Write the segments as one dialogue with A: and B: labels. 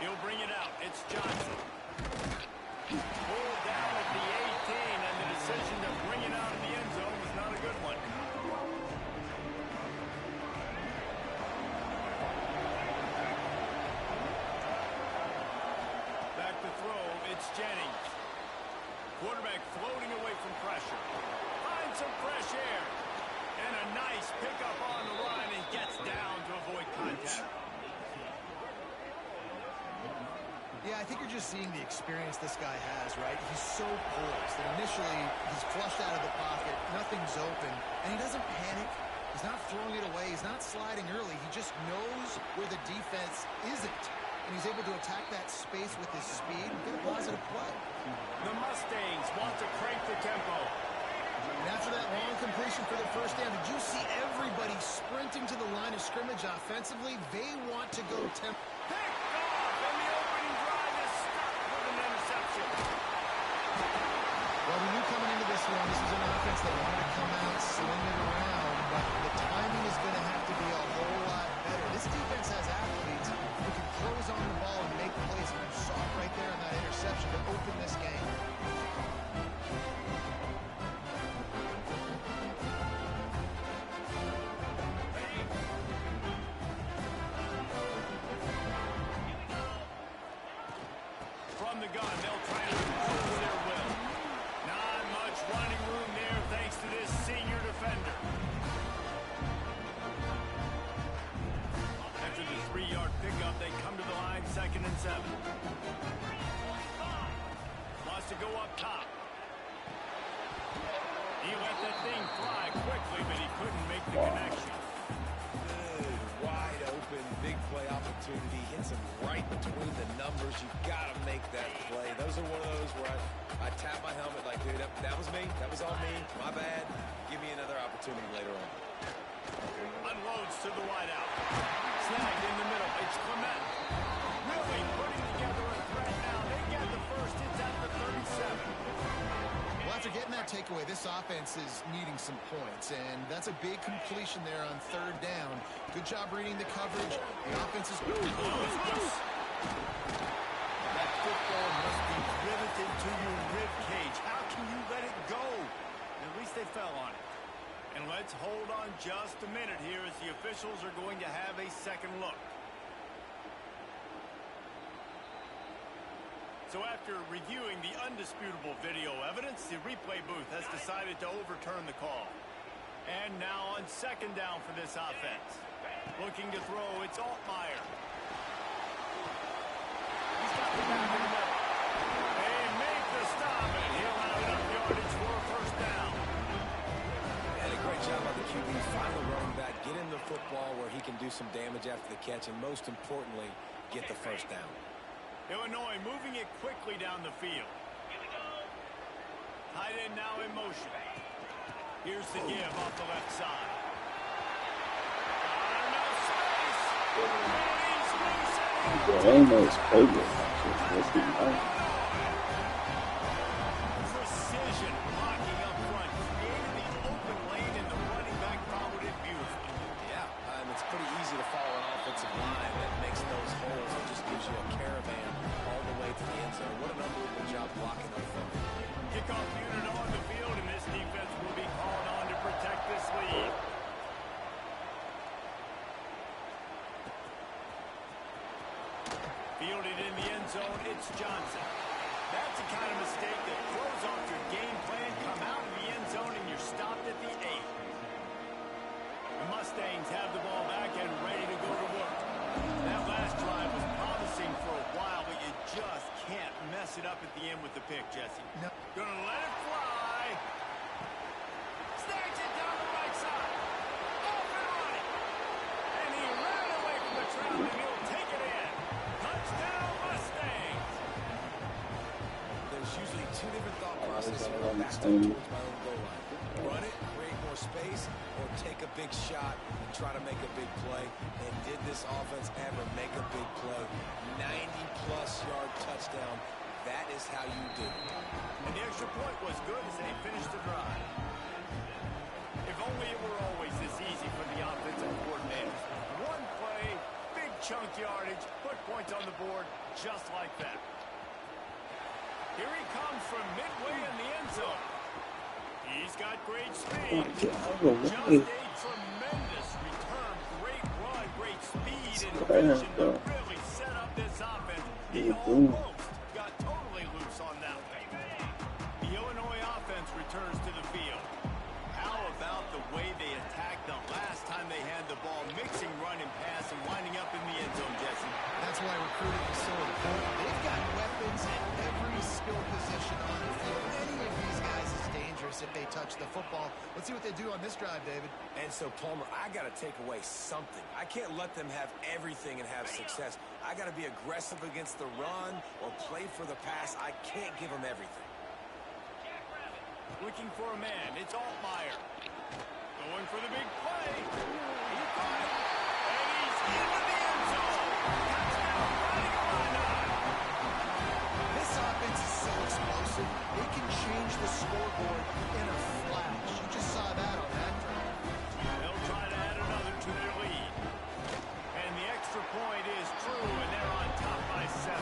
A: He'll bring it out. It's Johnson. Pulled down at the 18, and the decision to bring it out of the end zone was not a good one. Back to throw. It's Jennings. Quarterback floating away from pressure. Finds some fresh air. And a nice pickup on the line and gets down to avoid contact.
B: Yeah, I think you're just seeing the experience this guy has, right? He's so poised. And initially, he's flushed out of the pocket. Nothing's open. And he doesn't panic. He's not throwing it away. He's not sliding early. He just knows where the defense isn't. And he's able to attack that space with his speed and get a positive play.
A: The Mustangs want to crank the tempo.
B: And after that long completion for the first down, did you see everybody sprinting to the line of scrimmage offensively? They want to go tempo. Well, we knew coming into this one, this was an offense that wanted to come out, sling it around, but the timing is going to have to be a whole lot better. This defense has athletes who can close on the ball and make plays. And you saw it right there in that interception to open this game.
A: From the gun, they'll try to impose their will. Not much running room there thanks to this senior defender. After the 3-yard pickup, they come to the line, 2nd and 7. Wants to go up top. He let that thing fly quickly, but he couldn't make the connection.
C: Good, wide open, big play opportunity. Hits him right between the numbers. You've got to make that play. Those are one of those where I tap my helmet like, dude, that was me. That was all me. My bad. Give me another opportunity later on.
A: Unloads to the wideout. Snagged in the middle. It's Clement. Really putting together a threat now. They get the first. It's at the 37.
B: Well, after getting that takeaway, this offense is needing some points, and that's a big completion there on 3rd down. Good job reading the coverage. The offense is good.
A: That football must be riveted to your rib cage. How can you let it go? At least they fell on it. And let's hold on just a minute here as the officials are going to have a second look. So after reviewing the undisputable video evidence, the replay booth has decided to overturn the call. And now on 2nd down for this offense. Looking to throw, it's Altmaier. He's got the back in the middle. They make the stop, and he'll have enough yardage for a 1st down.
C: And a great job by the QB. Find the running back, get him the football where he can do some damage after the catch, and most importantly, get the 1st down.
A: Illinois moving it quickly down the field. Tight end now in motion. Here's the give off the left side.
D: Almost over.
A: Precision blocking up front. Created the open lane, and the running back followed it beautifully.
C: Yeah, and it's pretty easy to follow an offensive line that makes those holes. It just gives you a caravan all the way to the end zone. What an unbelievable job blocking up front.
A: Kickoff unit on the field, and this defense will be called on to protect this lead. It's Johnson. That's the kind of mistake that throws off your game plan. Come out of the end zone and you're stopped at the 8. The Mustangs have the ball back and ready to go to work. That last drive was promising for a while, but you just can't mess it up at the end with the pick, Jesse.
B: No.
A: Gonna let it fly. Snags it down the right side. Off and running. And he ran away from the trap, and he'll take it in. Touchdown, Mustangs.
C: There's usually two different thought processes when I'm backed up towards my own goal line. Run it, create more space, or take a big shot and try to make a big play. And did this offense ever make a big play? 90-plus yard touchdown. That is how you do it.
A: And the extra point was good as they finished the drive. If only it were always this easy for the offensive coordinators. One play, big chunk yardage, put points on the board just like that. Here he comes from midway in the end zone. He's got great speed. Just a tremendous return. Great run, great speed, and vision to really set up this offense. He almost got totally loose on that one. The Illinois offense returns to the field. How about the way they attacked the last time they had the ball, mixing run and pass and winding up in the end zone, Jesse?
B: That's why recruiting is so important. They've got weapons at every skill position on the field. Any of these guys is dangerous if they touch the football. Let's see what they do on this drive, David.
C: And so, Palmer, I got to take away something. I can't let them have everything and have success. I got to be aggressive against the run or play for the pass. I can't give them everything.
A: Looking for a man. It's Altmaier. Going for the big play. He caught it. And he's into the end zone. Touchdown, running line.
B: This offense is so explosive, it can change the scoreboard in a flash. You just saw that on that drive.
A: They'll try to add another to their lead. And the extra point is true, and they're on top by 7.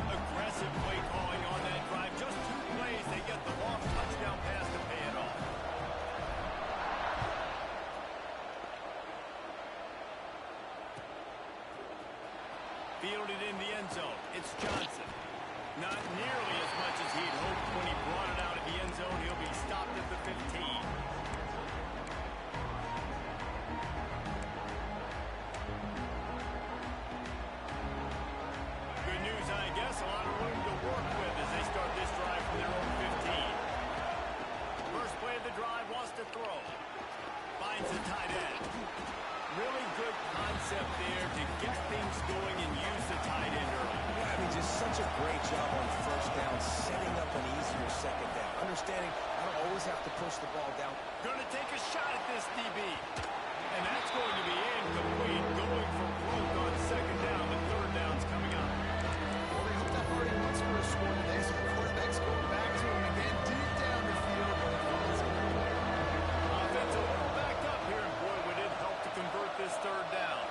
A: Aggressive play calling on that drive. Just 2 plays, they get the long touchdown pass to pay it off. Fielded in the end zone. It's Johnson. Not nearly as much as he'd hoped when he brought it out of the end zone. He'll be stopped at the 15. Good news, I guess. A lot of room to work with as they start this drive from their own 15. First play of the drive, wants to throw. Finds the tight end. Really good concept there to get things going and use the tight end early.
C: Yeah, I mean, just such a great job on first down, setting up an easier second down. Understanding I don't always have to push the ball down.
A: Going to take a shot at this DB. And that's going to be incomplete. Going for broke on second down. The third down's coming up.
B: Well, they hooked up already once for a score today, so the quarterback's going back to him again, deep down the field, but it falls incomplete.
A: Offense a little backed up here, and boy, would it help to convert this third down.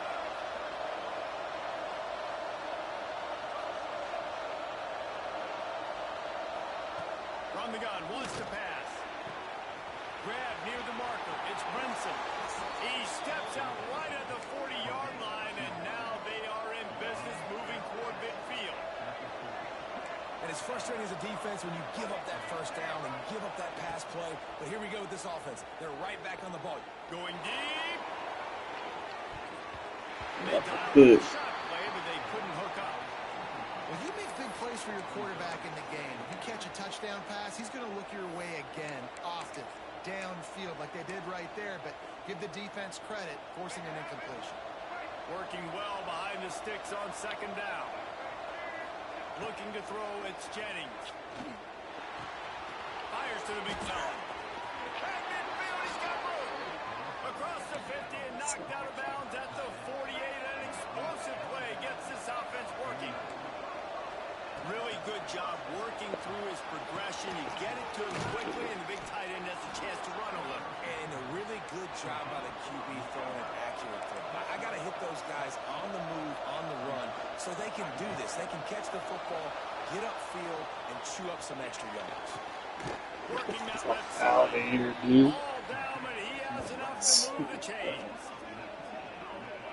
A: From the gun, wants to pass. Grab near the marker. It's Brinson. He steps out right at the 40-yard line, and now they are in business moving toward midfield.
C: And it's frustrating as a defense when you give up that first down and give up that pass play. But here we go with this offense. They're right back on the ball.
A: Going deep. They dialed a shot play, but they couldn't hook up.
B: Well, you make big plays for your quarterback in the game. If you catch a touchdown pass, he's going to look your way again, often, downfield like they did right there. But give the defense credit, forcing an incompletion.
A: Working well behind the sticks on second down. Looking to throw, it's Jennings. Fires to the big fella. At midfield, he's got room. Across the 50 and knocked out of bounds at the 48. An explosive play gets this offense working. Really good job working through his progression. You get it to him quickly, and the big tight end has a chance to run a little.
C: And a really good job by the QB throwing an accurate throw. I got to hit those guys on the move, on the run, so they can do this. They can catch the football, get upfield, and chew up some extra yards.
A: Working that left side. All down, but he has enough to move the chains.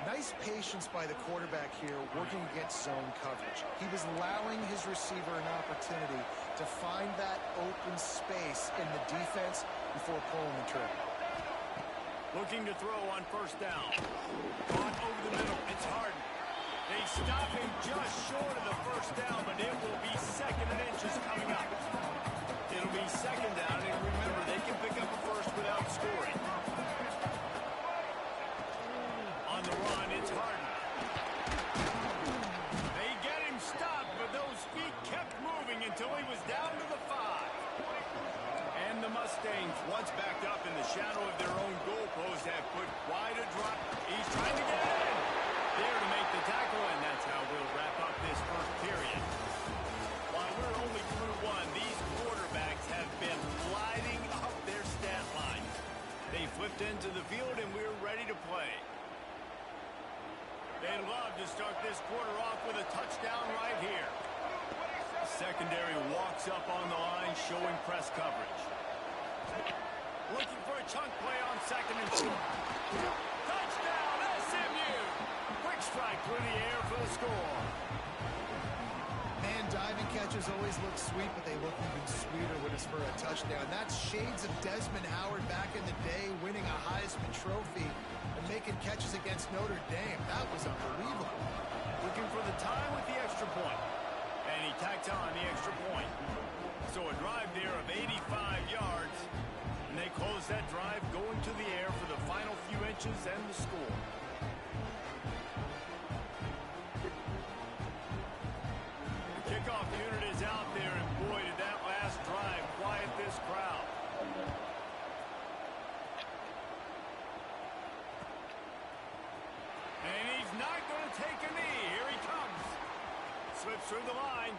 B: Nice patience by the quarterback here working against zone coverage. He was allowing his receiver an opportunity to find that open space in the defense before pulling the trigger.
A: Looking to throw on first down. Caught over the middle. It's Harden. They stop him just short of the first down, but it will be 2nd and inches coming up. It'll be 2nd down, and remember, they can pick up a first without scoring. On the run, it's Harden. They get him stopped, but those feet kept moving until he was down to the 5. And the Mustangs, once backed up in the shadow of their own goalpost, have put quite a drop. He's trying to get in. There to make the tackle, and that's how we'll wrap up this first period. While we're only through one, these quarterbacks have been lighting up their stat lines. They flipped into the field, and we're ready to play. They'd love to start this quarter off with a touchdown right here. Secondary walks up on the line, showing press coverage. Looking for a chunk play on 2nd and 2. Touchdown, SMU! Quick strike through the air for the score.
B: Man, diving catches always look sweet, but they look even sweeter when it's for a touchdown. That's shades of Desmond Howard back in the day, winning a Heisman Trophy and making catches against Notre Dame. That was unbelievable.
A: Looking for the time with the extra point. And he tacks on the extra point. So a drive there of 85 yards. And they close that drive going to the air for the final few inches and the score. The kickoff unit is out there, and boy, did that last drive quiet this crowd. And he's not going to take a knee. Here he comes. Slips through the line.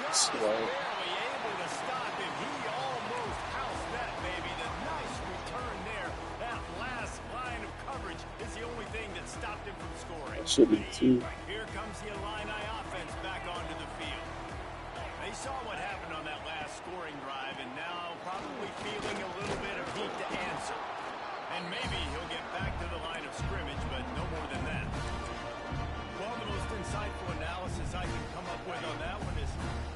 A: Just barely able to stop him. He almost housed that baby. The nice return there. That last line of coverage is the only thing that stopped him from scoring.
D: Should be 2.
A: Here comes the Illini offense back onto the field. They saw what happened on that last scoring drive, and now probably feeling a little bit of heat to answer. And maybe he'll get back to the line of scrimmage, but no more than that. Well, the most insightful analysis I can come up with on that one is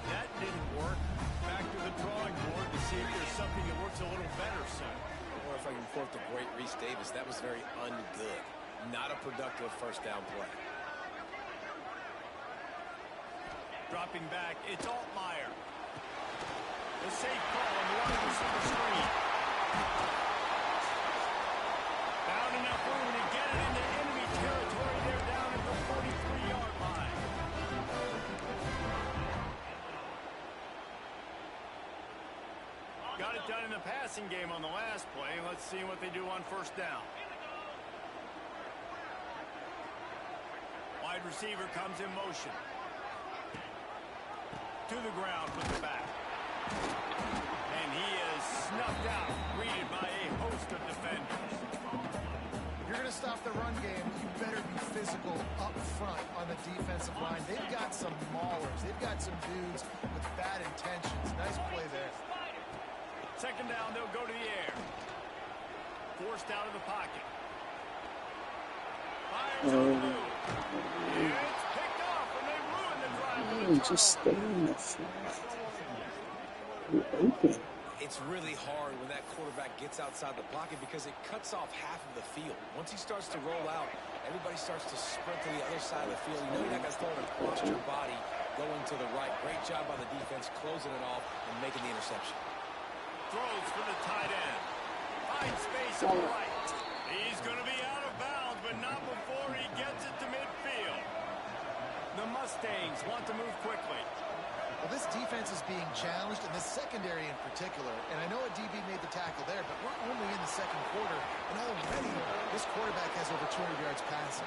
A: that didn't work. Back to the drawing board to see if there's something that works a little better, son.
C: Or if I can quote the great Reese Davis, that was very ungood. Not a productive first down play.
A: Dropping back, it's Altmaier. The safe call on the wide receiver screen. Found enough room to get it into enemy territory. They're down at the 43-yard line. Got it done in the passing game on the last play. Let's see what they do on first down. Wide receiver comes in motion. To the ground with the back. And he is snuffed out, greeted by a host of defenders.
B: If you're going to stop the run game, you better be physical up front on the defensive line. They've got some maulers. They've got some dudes with bad intentions. Nice play there.
A: 2nd down, they'll go to the air. Forced out of the pocket. Fires on the move. It's picked off, and they ruin the drive with a
D: Just stay in the field. You're open.
C: It's really hard when that quarterback gets outside the pocket because it cuts off half of the field. Once he starts to roll out, everybody starts to sprint to the other side of the field. You know you're not going to throw it across your body going to the right. Great job by the defense closing it off and making the interception.
A: Throws for the tight end. Finds space on the right. He's going to be out of bounds, but not before he gets it to midfield. The Mustangs want to move quickly.
B: Well, this defense is being challenged, and the secondary in particular. And I know a DB made the tackle there, but we're only in the 2nd quarter, and already this quarterback has over 200 yards passing.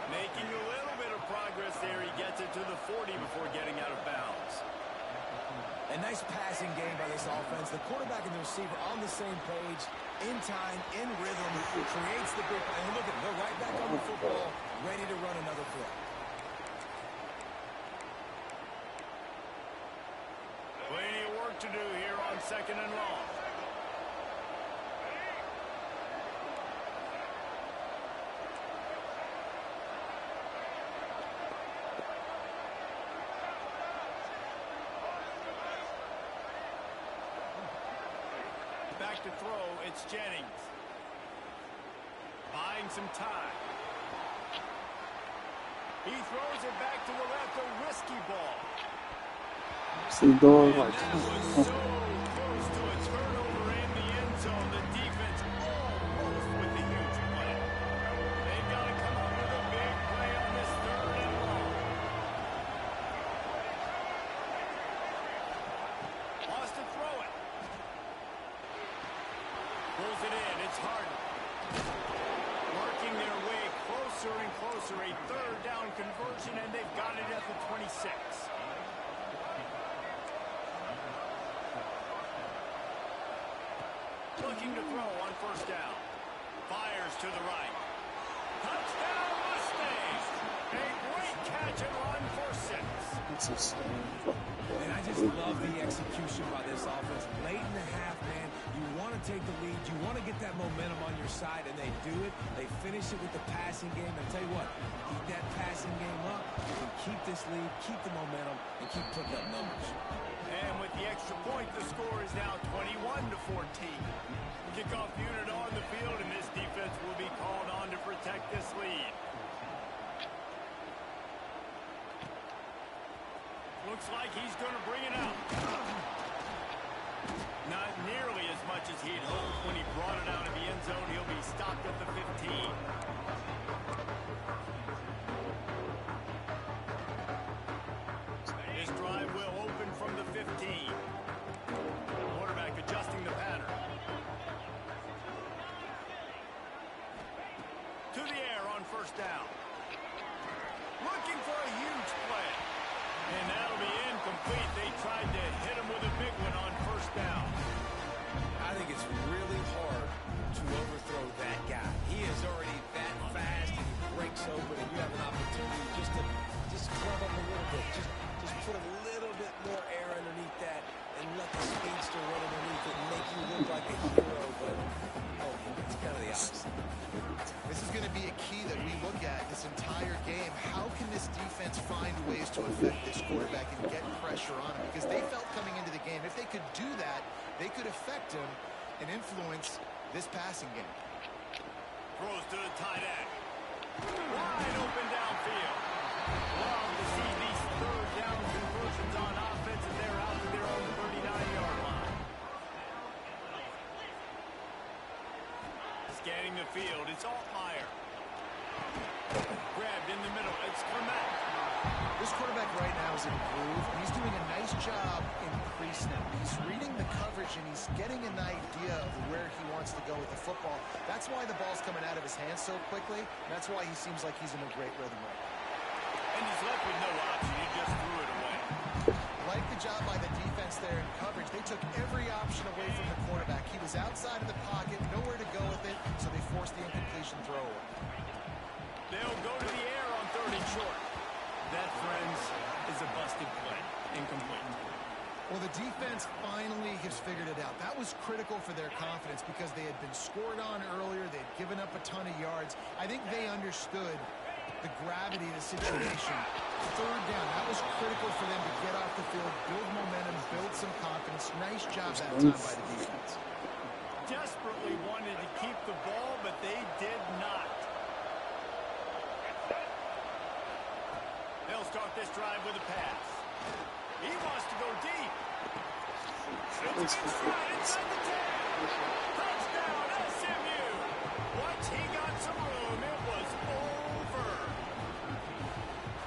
A: Making a little bit of progress there. He gets it to the 40 before getting out of bounds.
C: A nice passing game by this offense. The quarterback and the receiver on the same page, in time, in rhythm, creates the big play. And look at them, they're right back on the football, ready to run another play.
A: Plenty of work to do here on 2nd and long. Back to throw, it's Jennings. Buying some time. He throws it back to the left, a risky ball.
D: See, door
A: And
D: right.
A: that was so close to a turnover in the end zone. The defense almost with the huge play. They've got to come up with a big play on this 3rd and long. Wants to throw it. Pulls it in. It's Harden. Working their way closer and closer. A 3rd down conversion, and they've got it at the 26. Looking to throw on 1st down. Fires to the right. Touchdown Mustangs! A great catch and run for 6.
C: And I just love the execution by this offense. Late in the half, man, you want to take the lead. You want to get that momentum on your side, and they do it. They finish it with the passing game. And tell you what, keep that passing game up. You can keep this lead, keep the momentum, and keep putting up numbers.
A: And with the extra point, the score is now 21-14. Kickoff unit on the field, and this defense will be called on to protect this lead. Looks like he's going to bring it out. Not nearly as much as he'd hoped when he brought it out of the end zone. He'll be stopped at the 15. This drive will open from the 15. Quarterback adjusting the pattern. To the air on 1st down. Looking for a huge play. And that'll be incomplete. They tried to hit him with a big one on 1st down.
C: I think it's really hard to overthrow that guy. He is already that fast, and he breaks open, and you have an opportunity just to club up a little bit. Just put a little bit more air underneath that and let the speedster run underneath it and make you look like a hero. But, it's kind of the opposite.
B: This is going to be a key that we look at this entire game. How can this defense find ways to affect this quarterback and get pressure on him? Because they felt coming into the game, if they could do that, they could affect him and influence this passing game.
A: Throws to the tight end. Wide open downfield. Love to see these 3rd down conversions on offense, and they're out to their own 39-yard line. Scanning the field, it's Altmaier. Grabbed in the middle, it's Clement.
B: This quarterback right now is in a groove, and he's doing a nice job in pre-snap. He's reading the coverage, and he's getting an idea of where he wants to go with the football. That's why the ball's coming out of his hands so quickly. That's why he seems like he's in a great rhythm right now.
A: And he's left with no option. He just threw it away.
B: Like the job by the defense there in coverage. They took every option away from the quarterback. He was outside of the pocket, nowhere to go with it, so they forced the incompletion throw away.
A: They'll go to the air on 3rd and short. That, friends, is a busted play. Incomplete.
B: Well, the defense finally has figured it out. That was critical for their confidence because they had been scored on earlier. They had given up a ton of yards. I think they understood the gravity of the situation. 3rd down, that was critical for them to get off the field, build momentum, build some confidence. Nice job that time by the defense.
A: Desperately wanted to keep the ball, but they did not. They'll start this drive with a pass. He wants to go deep. It's inside the 10. Touchdown, SMU. Once he got some room, it was over.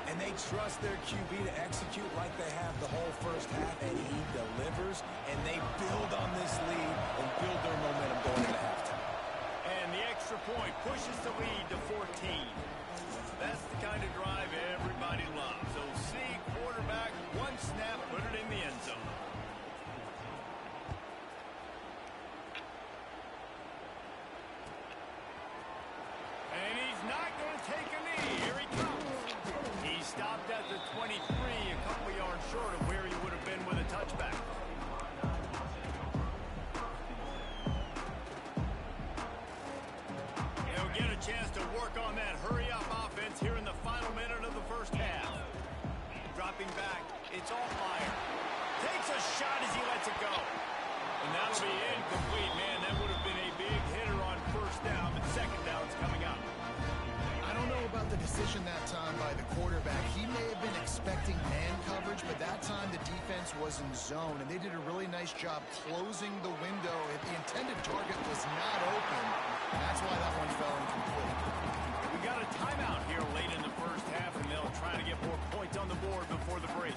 C: And they trust their QB to execute like they have the whole 1st half, and he delivers, and they build on this lead and build their momentum going into halftime.
A: And the extra point pushes the lead to 14. That's the kind of drive everybody loves. So see quarterback, one snap, put it in the end zone. And he's not going to take a knee. Here he comes. He stopped at the 23, a couple yards short of where he would have been with a touchback. He'll get a chance to work on that hurry-up offense here in the final minute of the 1st half. Dropping back, it's Altmaier. Takes a shot as he lets it go. And now That'll be incomplete, man. That would have been a big hitter on first down, but second down's coming up.
B: I don't know about the decision that time by the quarterback. He may have been expecting man coverage, but that time the defense was in zone, and they did a really nice job closing the window. The intended target was not open, and that's why that one fell incomplete.
A: We got a timeout here late in the first half, and they'll try to get more points on the board before the break.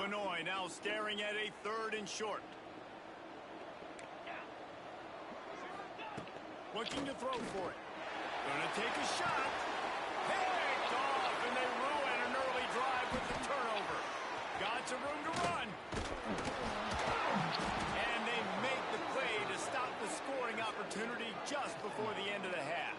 A: Illinois now staring at a 3rd and short. Looking to throw for it. Gonna take a shot. Picked off, and they ruin an early drive with the turnover. Got some room to run. And they make the play to stop the scoring opportunity just before the end of the half.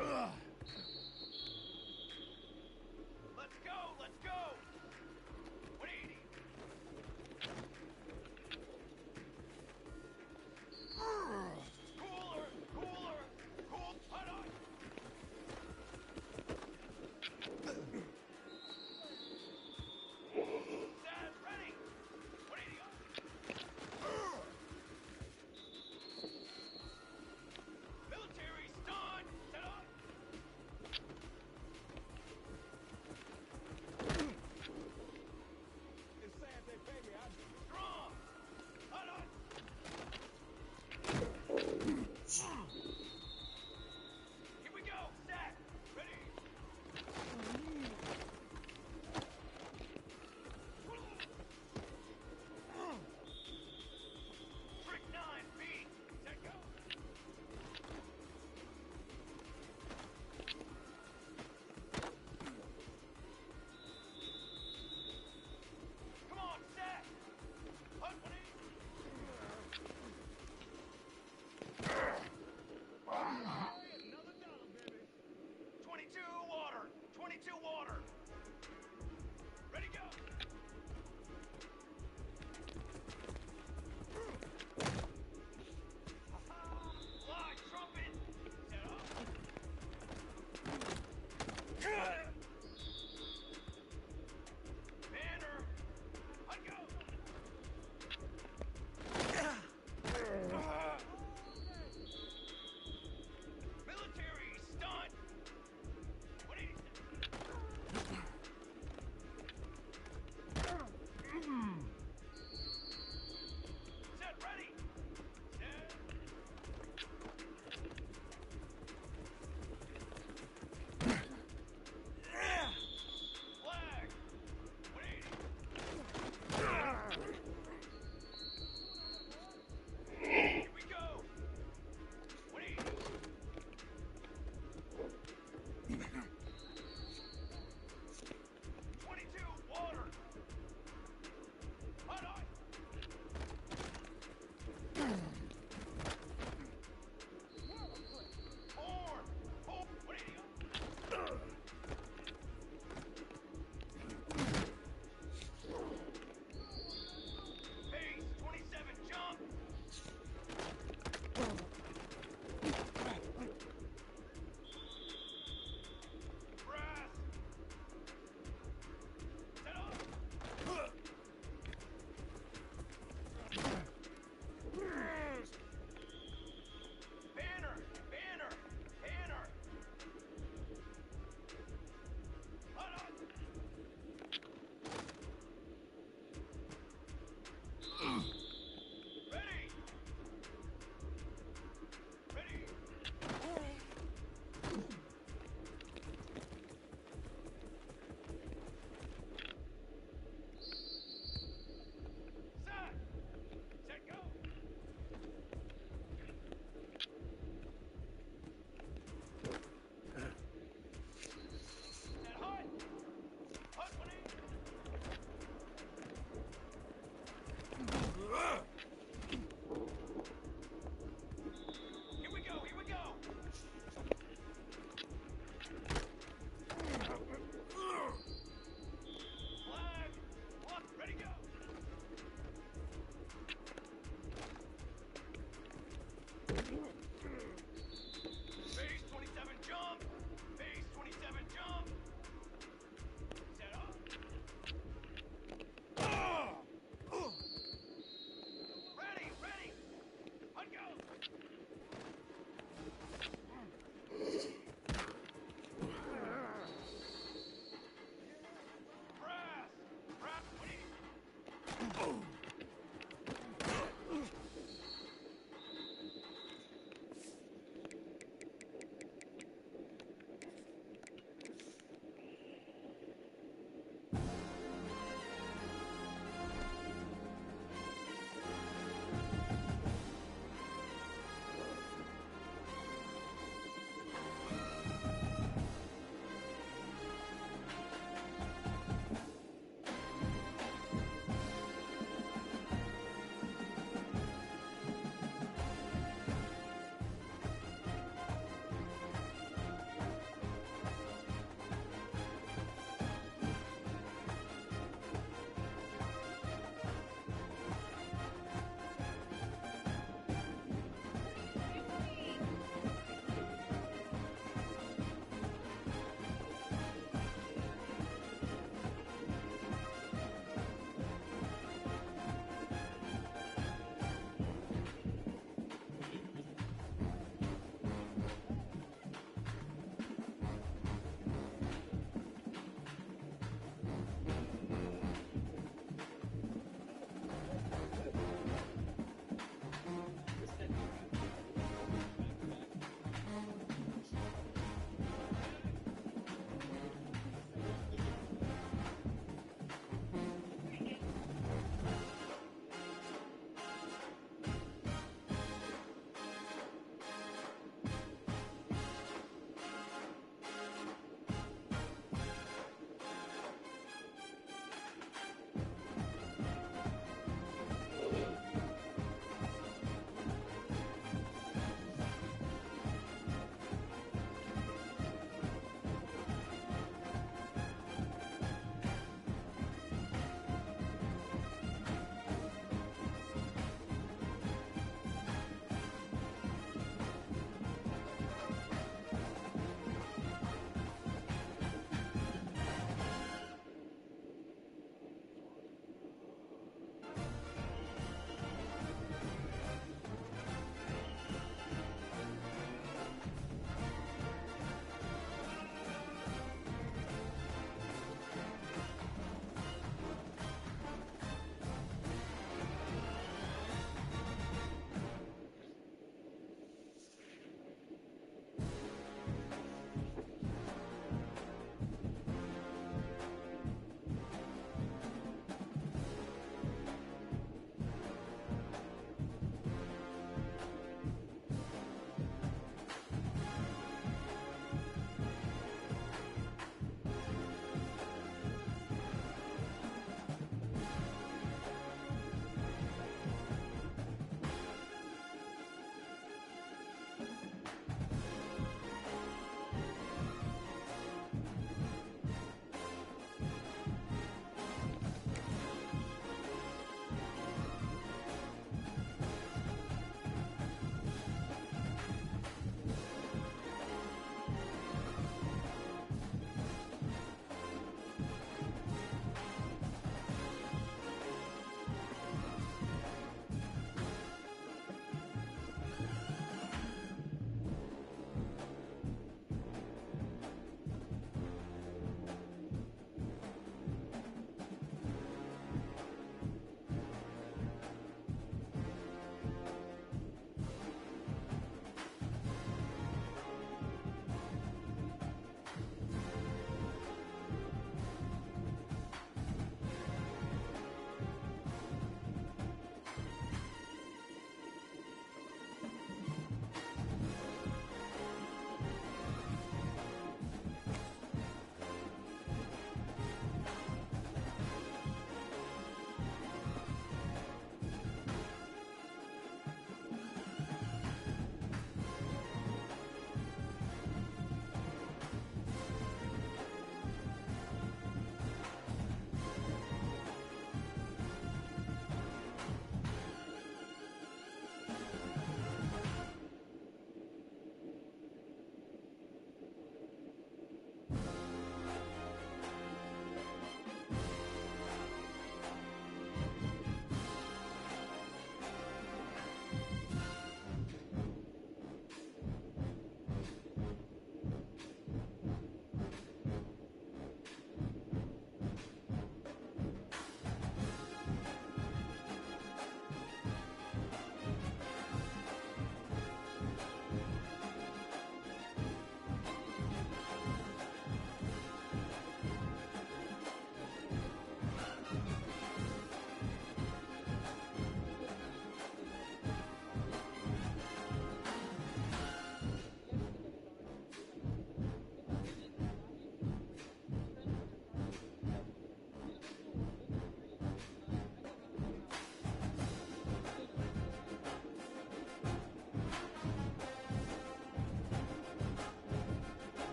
A: Let's go! Let's go! 180! Cooler! Cooler! Cool! Hold on! Stand ready! 180 on! Military stun! Set up!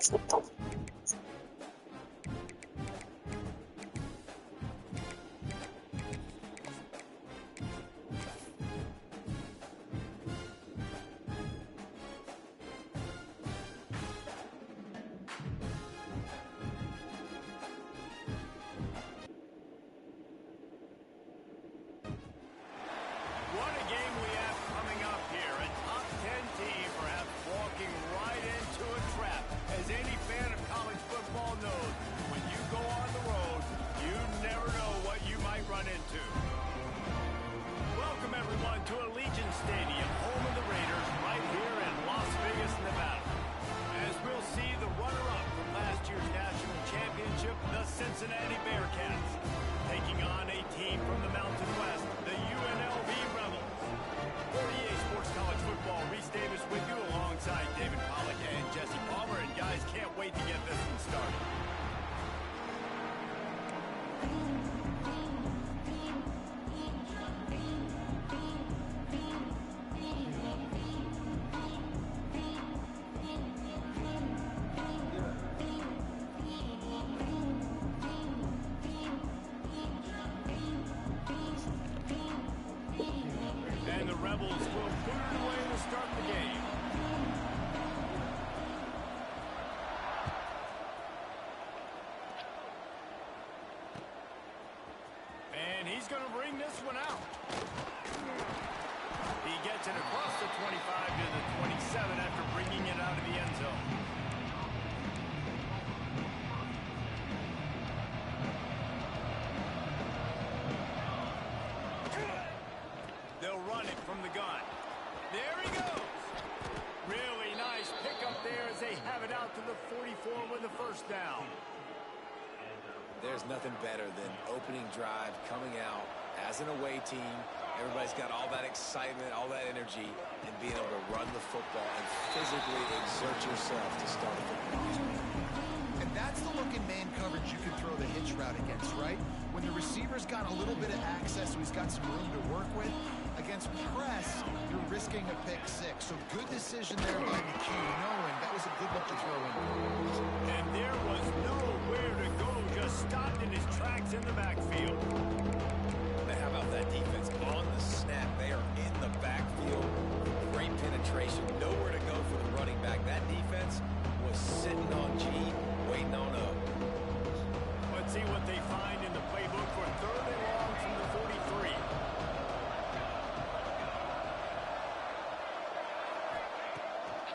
A: What a game we have coming up here. A top 10 team perhaps walking right into a trap. As any fan of college football knows, when you go on the road, you never know what you might run into. Welcome, everyone, to Allegiant Stadium, home of the Raiders, right here in Las Vegas, Nevada. As we'll see the runner-up from last year's national championship, the Cincinnati Bearcats, taking on a team from the Mountain West, the UNLV Rebels. For EA Sports College Football, Reese Davis with you alongside David Pollack and Jesse Palmer. And guys, can't wait to get this one started. And the Rebels will put it away to start the game. And he's going to bring this one out. He gets it across the 25 to the 27 after bringing it out of the end zone. They'll run it from the gun. There he goes. Really nice pickup there as they have it out to the 44 with the first down.
C: There's nothing better than opening drive, coming out as an away team. Everybody's got all that excitement, all that energy, and being able to run the football and physically exert yourself to start a football game.
B: And that's the look in man coverage you can throw the hitch route against, right? When the receiver's got a little bit of access, so he's got some room to work with. Against press, you're risking a pick six. So good decision there by McHugh, knowing that was a good look to throw in.
A: And there was nowhere to go, just stopped in his tracks in the backfield.
C: And how about that defense on the snap? They are in the backfield. Great penetration, nowhere to go for the running back. That defense was sitting on G, waiting on O.
A: Let's see what they find in the playbook for third and long from the 43.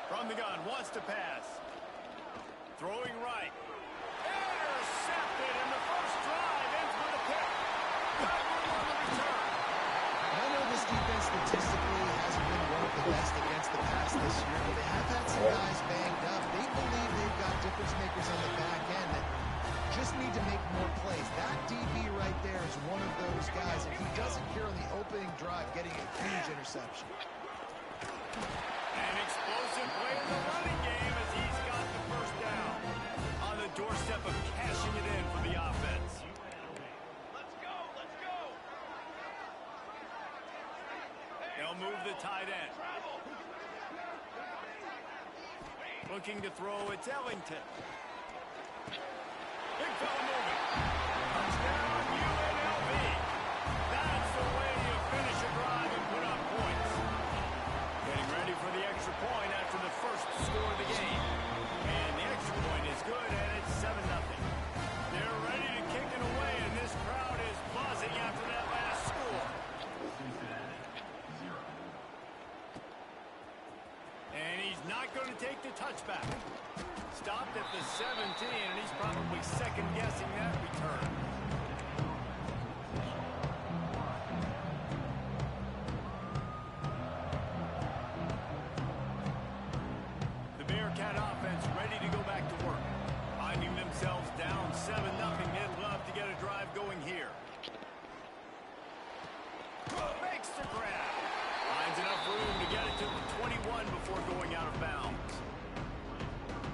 A: From the gun, wants to pass. Throwing right. Intercepted, and the first drive ends with a pick. Got room on the return.
B: I know this defense statistically hasn't been one of the best against the pass this year, but they have had some guys banged up. They believe they've got difference makers on the back end that just need to make more plays. That DB right there is one of those guys, and he does it here on the opening drive, getting a huge interception.
A: An explosive play in the running game as he's got the first down. On the doorstep of cashing it in for the offense. Let's go, let's go. They'll move the tight end. Looking to throw, it's Ellington. Big fella moving. Touchdown, UNLV. That's the way you finish a drive and put up points. Getting ready for the extra point after the first score of the game. And the extra point is good, and it's 7-0. They're ready to kick it away, and this crowd is buzzing after that last score. And he's not going to take the touchback. Stopped at the 17, and he's probably second-guessing that return. The Bearcat offense ready to go back to work. Finding themselves down 7-0. They'd love to get a drive going here. Makes the grab. Finds enough room to get it to the 21 before going out of bounds.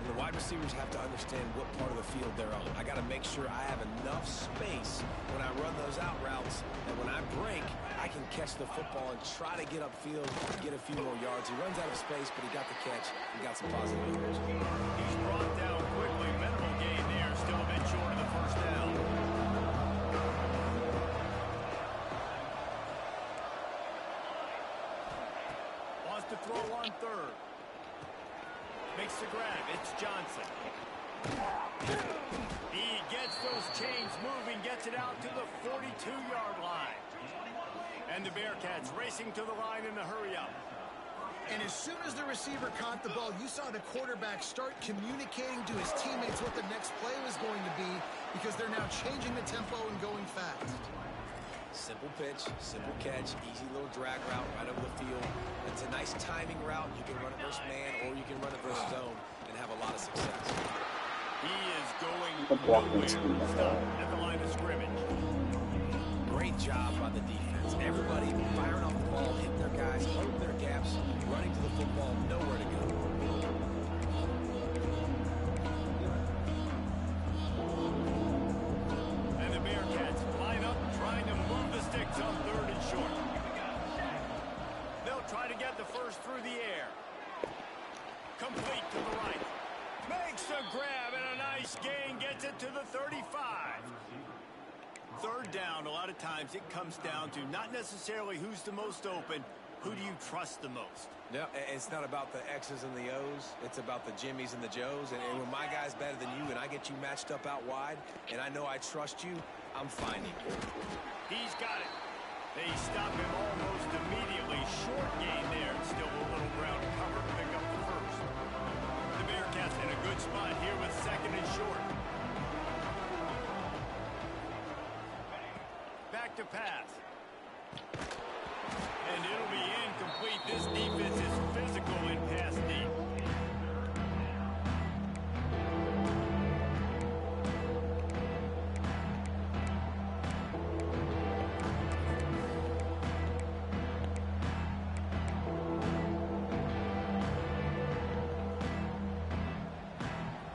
C: The wide receivers have to understand what part of the field they're on. I got to make sure I have enough space when I run those out routes that when I break, I can catch the football and try to get upfield, get a few more yards. He runs out of space, but he got the catch. He got some positive energy.
A: He's brought down quickly. Minimal gain there. Still a bit short of the first down. Wants to throw on third. Makes the grab. It's Johnson. He gets those chains moving, gets it out to the 42-yard line. And the Bearcats racing to the line in the hurry-up.
B: And as soon as the receiver caught the ball, you saw the quarterback start communicating to his teammates what the next play was going to be, because they're now changing the tempo and going fast.
C: Simple pitch, simple catch, easy little drag route right over the field. It's a nice timing route. You can run it versus man, or you can run it versus zone and have a lot of success.
A: He is going nowhere. Stop at the line of scrimmage.
C: Great job by the defense. Everybody firing off the ball, hitting their guys, holding their gaps, running to the football, nowhere to go.
A: And the Bearcats line up, trying to move the sticks on third and short. They'll try to get the first through the air. Complete to the right. Makes a grab and a nice gain, gets it to the 35. Third down, a lot of times it comes down to not necessarily who's the most open, who do you trust the most?
C: No, it's not about the X's and the O's. It's about the Jimmies and the Joes. And when my guy's better than you and I get you matched up out wide and I know I trust you, I'm finding you.
A: He's got it. They stop him almost immediately. Short gain there. Still a little ground to cover to pick up the first. The Bearcats in a good spot here with second and short. Back to pass. And it'll be incomplete. This defense is physical in pass deep.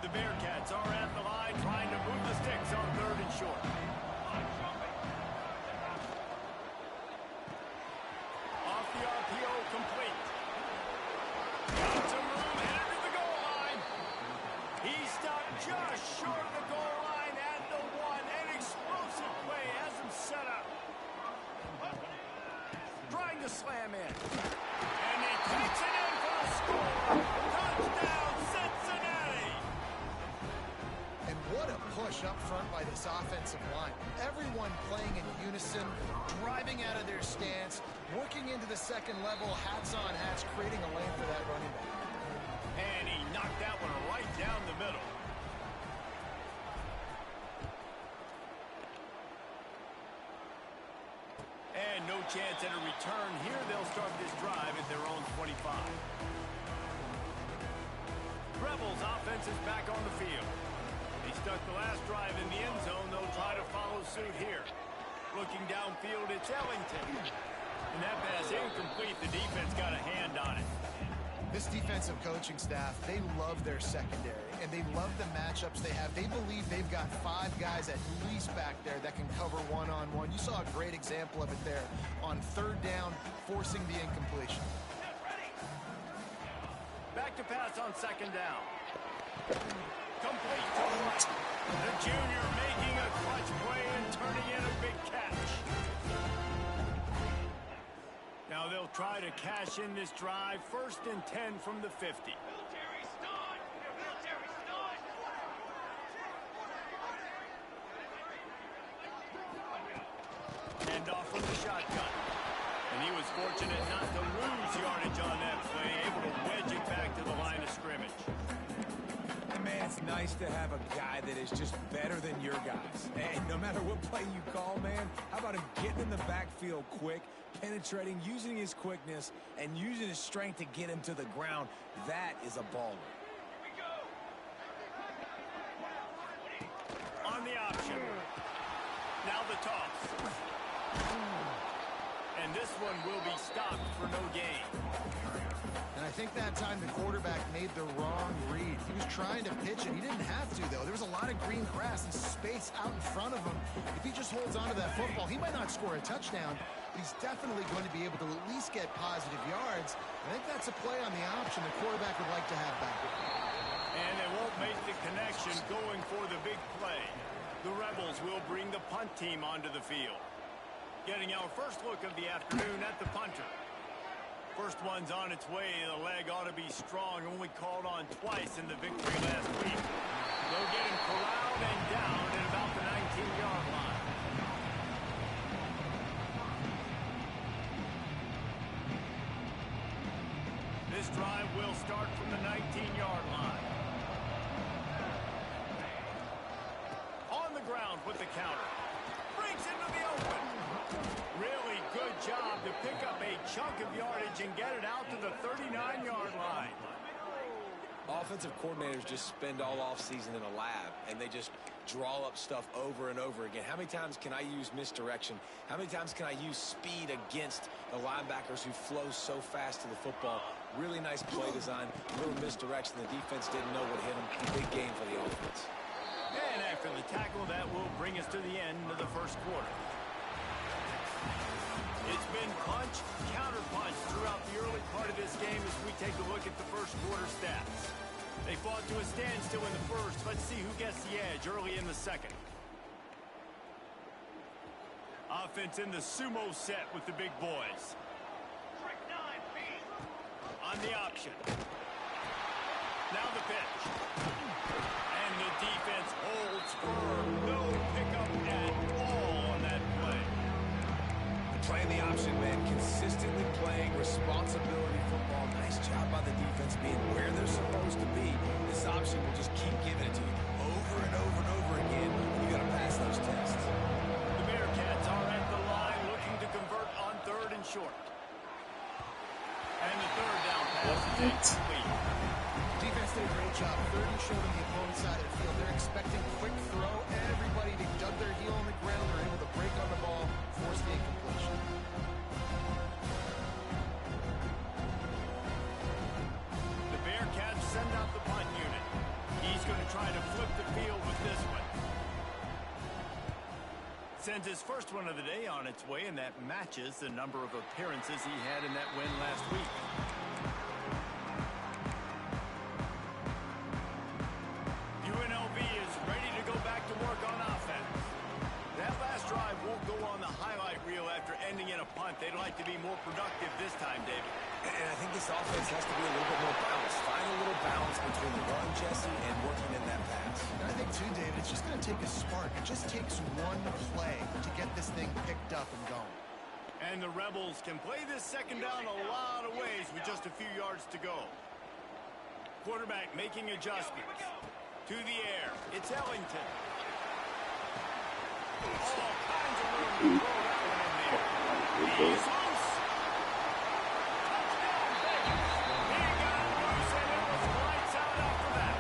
A: The Bearcats are at the line trying to move the sticks on third and short. Complete. Got some room, headed to the goal line. He stopped just short of the goal line at the one. An explosive play has him set up. Trying to slam in. And he takes it in for the score. Touchdown, Cincinnati.
B: And what a push up front by this offensive line. Everyone playing in unison, driving out of their stance, working into the second level, hats on hats, creating a lane for that running back.
A: And he knocked that one right down the middle. And no chance at a return here. They'll start this drive at their own 25. Rebels offense is back on the field. They stuck the last drive in the end zone. They'll try to follow suit here. Looking downfield, it's Ellington. And that pass incomplete. The defense got a hand on it.
B: This defensive coaching staff, they love their secondary, and they love the matchups they have. They believe they've got 5 guys at least back there that can cover one-on-one. You saw a great example of it there on third down, forcing the incompletion.
A: Back to pass on second down. Complete to the right. The junior making a clutch play and turning in a big catch. Now they'll try to cash in this drive. First and 10 from the 50. Hand off from the shotgun. And he was fortunate not to lose yardage on that play, able to wedge it back to the line of scrimmage.
C: Man, it's nice to have a guy that is just better than your guys. And no matter what play you call, man, how about him getting in the backfield quick, penetrating, using his quickness, and using his strength to get him to the ground? That is a baller.
A: On the option. Now the toss. And this one will be stopped for no gain.
B: And I think that time the quarterback made the wrong read. He was trying to pitch it. He didn't have to, though. There was a lot of green grass and space out in front of him. If he just holds on to that football, he might not score a touchdown, but he's definitely going to be able to at least get positive yards. I think that's a play on the option the quarterback would like to have back.
A: And they won't make the connection going for the big play. The Rebels will bring the punt team onto the field. Getting our first look of the afternoon at the punter. First one's on its way. The leg ought to be strong. Only called on twice in the victory last week. They'll get him corralled and down at about the 19-yard line. This drive will start from the 19-yard line. On the ground with the counter. Brings into the open. Really good job to pick up a chunk of yardage and get it out to the 39-yard line.
C: Offensive coordinators just spend all offseason in a lab, and they just draw up stuff over and over again. How many times can I use misdirection? How many times can I use speed against the linebackers who flow so fast to the football? Really nice play design, little misdirection. The defense didn't know what hit them. Big game for the offense.
A: And after the tackle, that will bring us to the end of the first quarter. It's been punch, counter-punch throughout the early part of this game as we take a look at the first quarter stats. They fought to a standstill in the first. Let's see who gets the edge early in the second. Offense in the sumo set with the big boys. On the option. Now the pitch. And the defense holds firm. No pickup at all on that play.
C: Playing the option, man. Consistently playing responsibility football. Nice job by the defense being where they're supposed to be. This option will just keep giving it to you over and over and over again. You got to pass those tests.
A: The Bearcats are at the line looking to convert on third and short. And the third down pass is incomplete.
B: Defense did a great job. Third and short on the opponent's side of the field. They're expecting quick throw. Everybody to dug their heel on the ground. They're able to break on the ball, force the incompletion.
A: The Bearcats send out the punt unit. He's going to try to flip the field with this one. Sends his first one of the day on its way, and that matches the number of appearances he had in that win last week. UNLV is ready to go back to work on offense. That last drive won't go on the highlight reel after ending in a punt. They'd like to be more productive this time, David.
C: And I think this offense has to be a little bit more balanced. Find a little balance between the run, Jesse, and working in that pass.
B: And I think, too, David, it's just going to take a spark. It just takes one play to get this thing picked up and going.
A: And the Rebels can play this second down a lot of ways with just a few yards to go. Quarterback making adjustments. To the air. It's Ellington. All kinds of room to throw that one in there. He's loose. Touchdown, Vegas. He got loose, and it was lights out after that.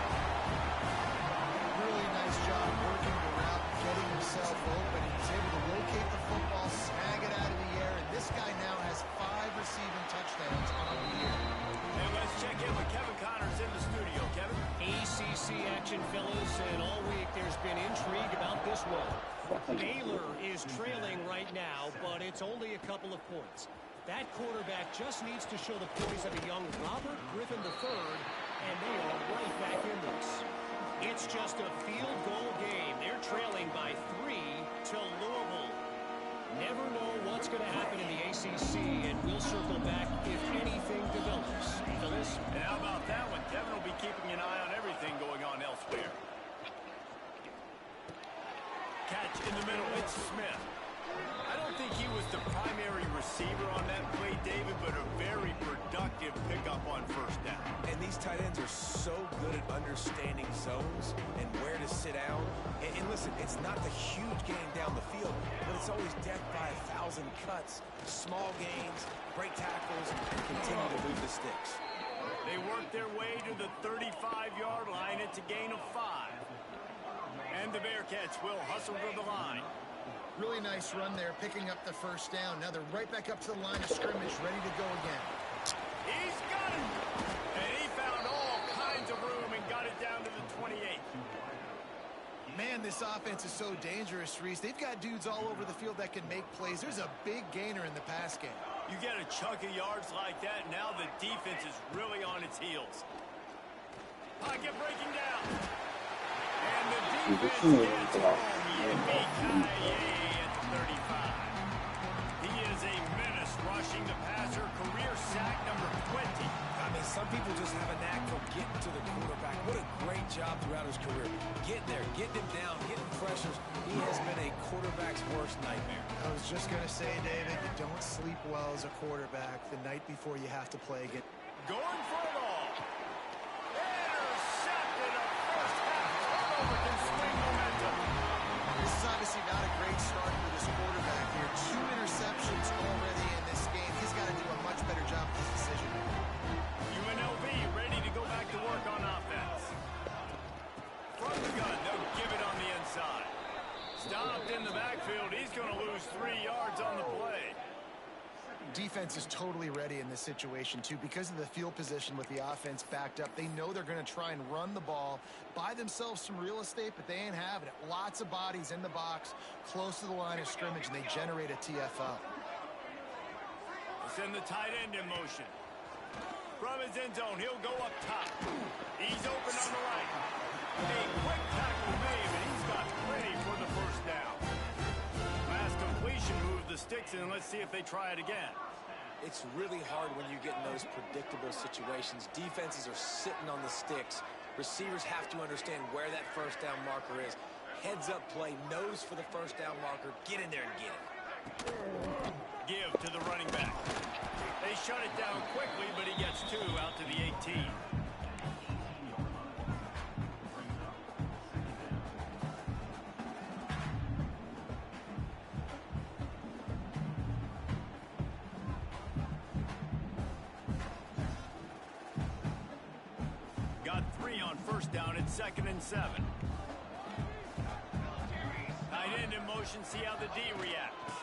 B: Really nice job working the route, getting himself open. He's able to locate the football, snag it out of the air, and this guy now has 5 receiving touchdowns on the year.
A: And let's check in with Kevin Connors in the studio. Kevin?
E: ACC action, fellas, and all week there's been intrigue about this one. Baylor is trailing right now, but it's only a couple of points. That quarterback just needs to show the poise of a young Robert Griffin III, and they are right back in this. It's just a field goal game. They're trailing by 3 to Louisville. Never know what's going to happen in the ACC, and we'll circle back if anything develops. Phyllis?
A: And how about that one? Kevin will be keeping an eye on everything going on elsewhere. Catch in the middle. It's Smith. I don't think he was the primary receiver on that play, David, but a very productive pickup on first down.
C: And these tight ends are so good at understanding zones and where to sit down. And listen, it's not the huge gain down the field, but it's always death by 1,000 cuts, small gains, break tackles, and continue to move the sticks.
A: They work their way to the 35-yard line. It's a gain of 5. And the Bearcats will hustle to the line.
B: Really nice run there, picking up the first down. Now they're right back up to the line of scrimmage, ready to go again.
A: He's got him! And he found all kinds of room and got it down to the 28.
B: Man, Man, this offense is so dangerous, Reese. They've got dudes all over the field that can make plays. There's a big gainer in the pass game.
A: You get a chunk of yards like that, now the defense is really on its heels. Pocket breaking down. And the defense gets home. Yippee-ki-yay at the 35. He is a menace rushing the passer. Career sack number 20.
C: I mean, some people just have a knack for getting to the quarterback. What a great job throughout his career. Getting there, getting him down, getting pressures. He has been a quarterback's worst nightmare.
B: I was just going to say, David, you don't sleep well as a quarterback the night before you have to play again.
A: Going for it all. Intercepted. A first half turnover can swing momentum.
B: This is obviously not a great start for this quarterback here. 2 interceptions already in this game. He's got to do a much better job with his decision.
A: UNLV ready to go back to work on offense. From the gun, they'll give it on the inside. Stopped in the backfield. He's going to lose 3 yards on the play.
B: Defense is totally ready in this situation, too. Because of the field position with the offense backed up, they know they're going to try and run the ball, buy themselves some real estate, but they ain't having it. Lots of bodies in the box, close to the line of scrimmage, and they generate a TFL.
A: Send the tight end in motion. From his end zone, he'll go up top. He's open on the right. A quick tackle made, and he's got plenty for the first down. Last completion moved the sticks in. Let's see if they try it again.
C: It's really hard when you get in those predictable situations. Defenses are sitting on the sticks. Receivers have to understand where that first down marker is. Heads up play, nose for the first down marker. Get in there and get it.
A: Give to the running back. They shut it down quickly, but he gets 2 out to the 18. Got 3 on first down at 2nd and 7. Tight end in motion, see how the D reacts.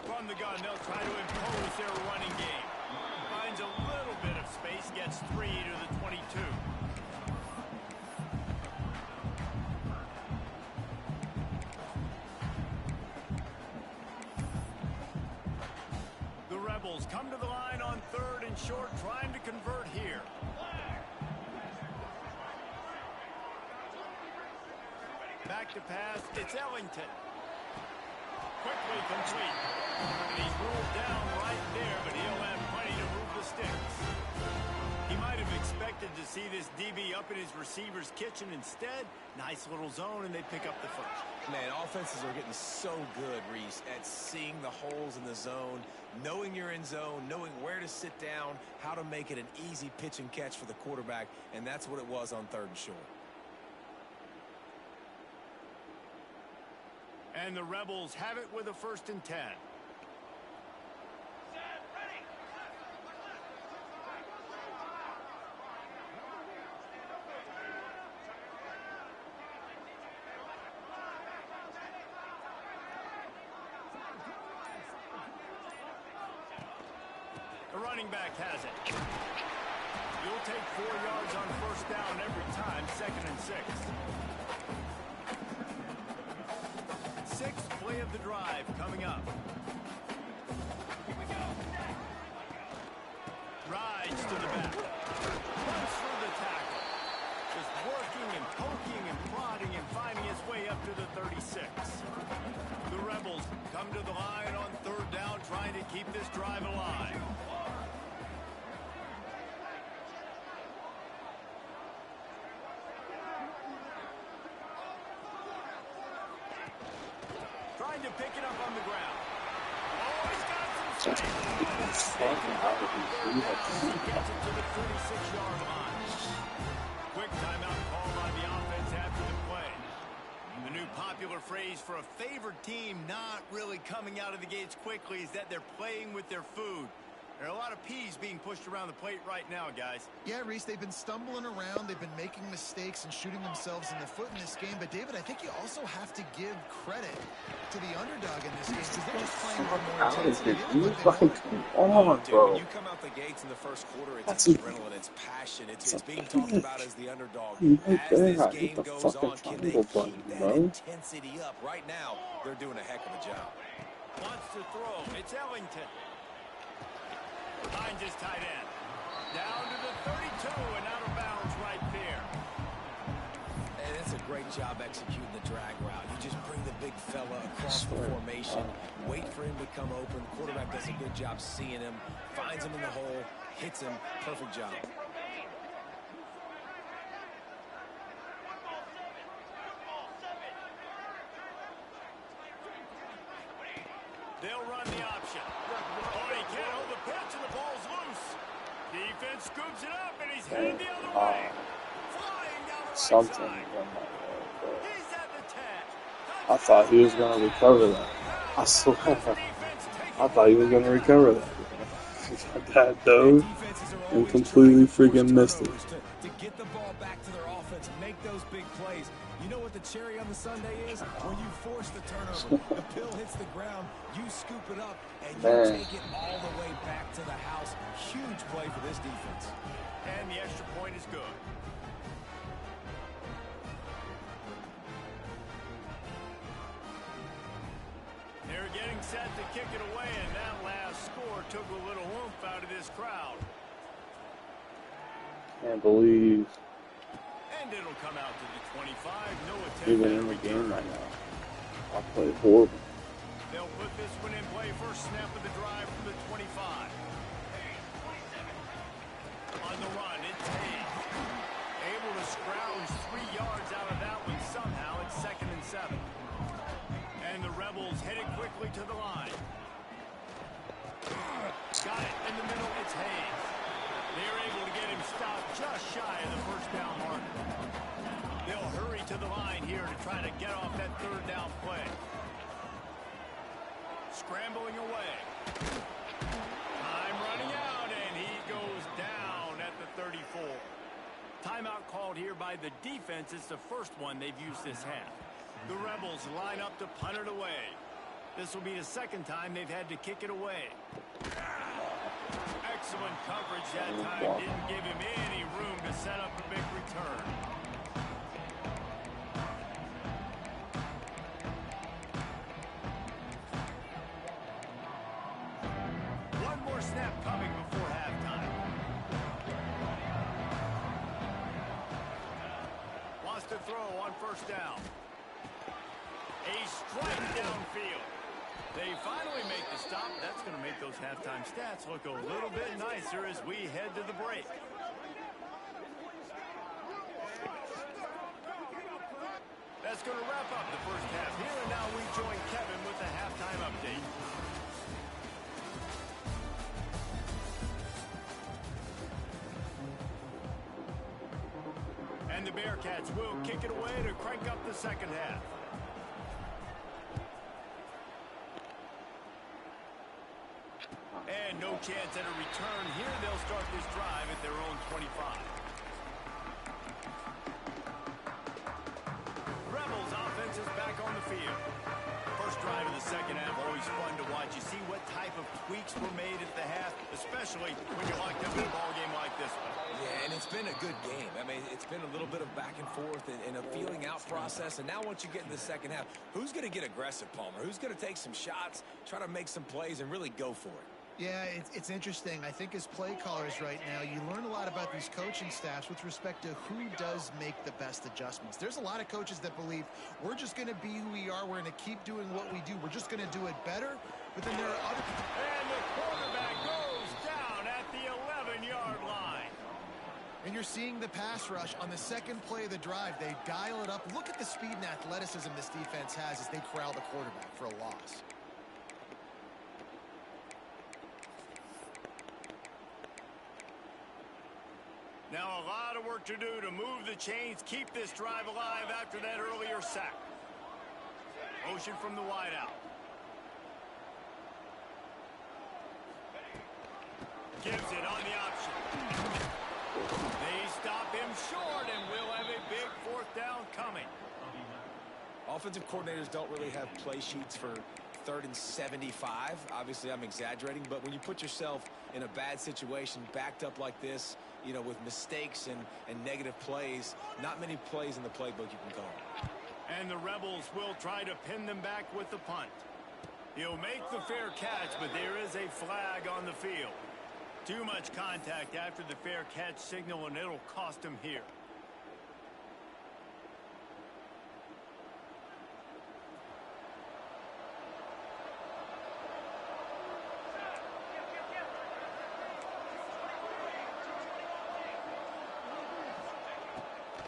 A: From the gun, they'll try to impose their running game. Finds a little bit of space, gets 3 to the 22. The Rebels come to the line on 3rd and short, trying to convert here. Back to pass, it's Ellington. Quickly complete. And he's ruled down right there, but he'll have plenty to move the sticks. He might have expected to see this DB up in his receiver's kitchen. Instead, nice little zone, and they pick up the first.
C: Man, offenses are getting so good, Reese, at seeing the holes in the zone, knowing you're in zone, knowing where to sit down, how to make it an easy pitch and catch for the quarterback, and that's what it was on 3rd and short.
A: And the Rebels have it with a 1st and 10. The running back has it. You'll take 4 yards on first down every time, 2nd and 6. 6th play of the drive coming up. Rides to the back. Runs through the tackle. Just working and poking and prodding and finding his way up to the 36. The Rebels come to the line on 3rd down, trying to keep this drive alive. Trying to pick it up on the ground. Oh, he's got some space. He gets it to the 36-yard line. Quick timeout call by the offense after the play. The new popular phrase for a favored team not really coming out of the gates quickly is that they're playing with their food. There are a lot of P's being pushed around the plate right now, guys.
B: Yeah, Reese, they've been stumbling around. They've been making mistakes and shooting themselves in the foot in this game. But, David, I think you also have to give credit to the underdog in this game because they're just playing with more intensity.
D: You fucking come on,
C: Dude,
D: bro.
C: when you come out the gates in the first quarter, it's
D: That's
C: adrenaline, it's passion, it's being talked about as the underdog. As this game goes on, can they keep that intensity up? Right now, they're doing a heck of a job.
A: Wants to throw. It's Ellington. Finds his tight end. Down to the 32 and out of bounds right there.
C: And it's a great job executing the drag route. You just bring the big fella across the formation, wait for him to come open. Quarterback does a good job seeing him, finds him in the hole, hits him. Perfect job.
A: They'll run the option. Oh, he can't hold the pitch, and the ball's loose. Defense scoops it up, and he's headed the other way. Flying down the right
D: Something
A: side.
D: on my way, bro.
A: He's at the 10.
D: I thought he was gonna recover that. I swear. I thought he was gonna recover that. That dove and completely freaking missed it.
C: To get the ball back to their offense, make those big plays. You know what the cherry on the sundae is? When you force the turnover, the pill hits the ground, you scoop it up, and you take it all the way back to the house. Huge play for this defense.
A: And the extra point is good. They're getting set to kick it away, and that last score took a little oomph out of this crowd.
D: Can't believe
A: And it'll come out to the 25. No attempt
D: even
A: at a
D: in the
A: return.
D: game right now. I played horrible.
A: They'll put this one in play. First snap of the drive from the 25. On the run, it's Hayes. Able to scrounge 3 yards out of that one somehow. It's 2nd and 7. And the Rebels headed quickly to the line. Got it in the middle. It's Hayes. They're able to get him stopped just shy of the first down mark. They'll hurry to the line here to try to get off that 3rd down play. Scrambling away. Time running out, and he goes down at the 34. Timeout called here by the defense. It's the first one they've used this half. The Rebels line up to punt it away. This will be the 2nd time they've had to kick it away. Excellent coverage that time. Didn't give him any room to set up a big return. One more snap coming before halftime. Wants to throw on 1st down. A strike downfield. They finally make the stop. That's going to make those halftime stats look a little bit nicer as we head to the break. That's going to wrap up the first half here, and now we join Kevin with the halftime update. And the Bearcats will kick it away to crank up the 2nd half. And no chance at a return here. They'll start this drive at their own 25. Rebels offense is back on the field. First drive of the 2nd half, always fun to watch. You see what type of tweaks were made at the half, especially when you're locked up in a ball game like this one.
C: Yeah, and it's been a good game. I mean, it's been a little bit of back and forth and a feeling out process. And now once you get in the 2nd half, who's going to get aggressive, Palmer? Who's going to take some shots, try to make some plays, and really go for it?
B: Yeah, it's interesting. I think as play callers right now, you learn a lot about these coaching staffs with respect to who does make the best adjustments. There's a lot of coaches that believe we're just going to be who we are. We're going to keep doing what we do. We're just going to do it better. But then there are other...
A: And the quarterback goes down at the 11-yard line.
B: And you're seeing the pass rush on the 2nd play of the drive. They dial it up. Look at the speed and athleticism this defense has as they corral the quarterback for a loss.
A: Now a lot of work to do to move the chains, keep this drive alive after that earlier sack. Motion from the wideout. Gives it on the option. They stop him short, and we'll have a big fourth down coming.
C: Offensive coordinators don't really have play sheets for 3rd and 75. Obviously, I'm exaggerating, but when you put yourself in a bad situation, backed up like this, you know, with mistakes and negative plays, not many plays in the playbook you can call.
A: And the Rebels will try to pin them back with the punt. He'll make the fair catch, but there is a flag on the field. Too much contact after the fair catch signal, and it'll cost him here.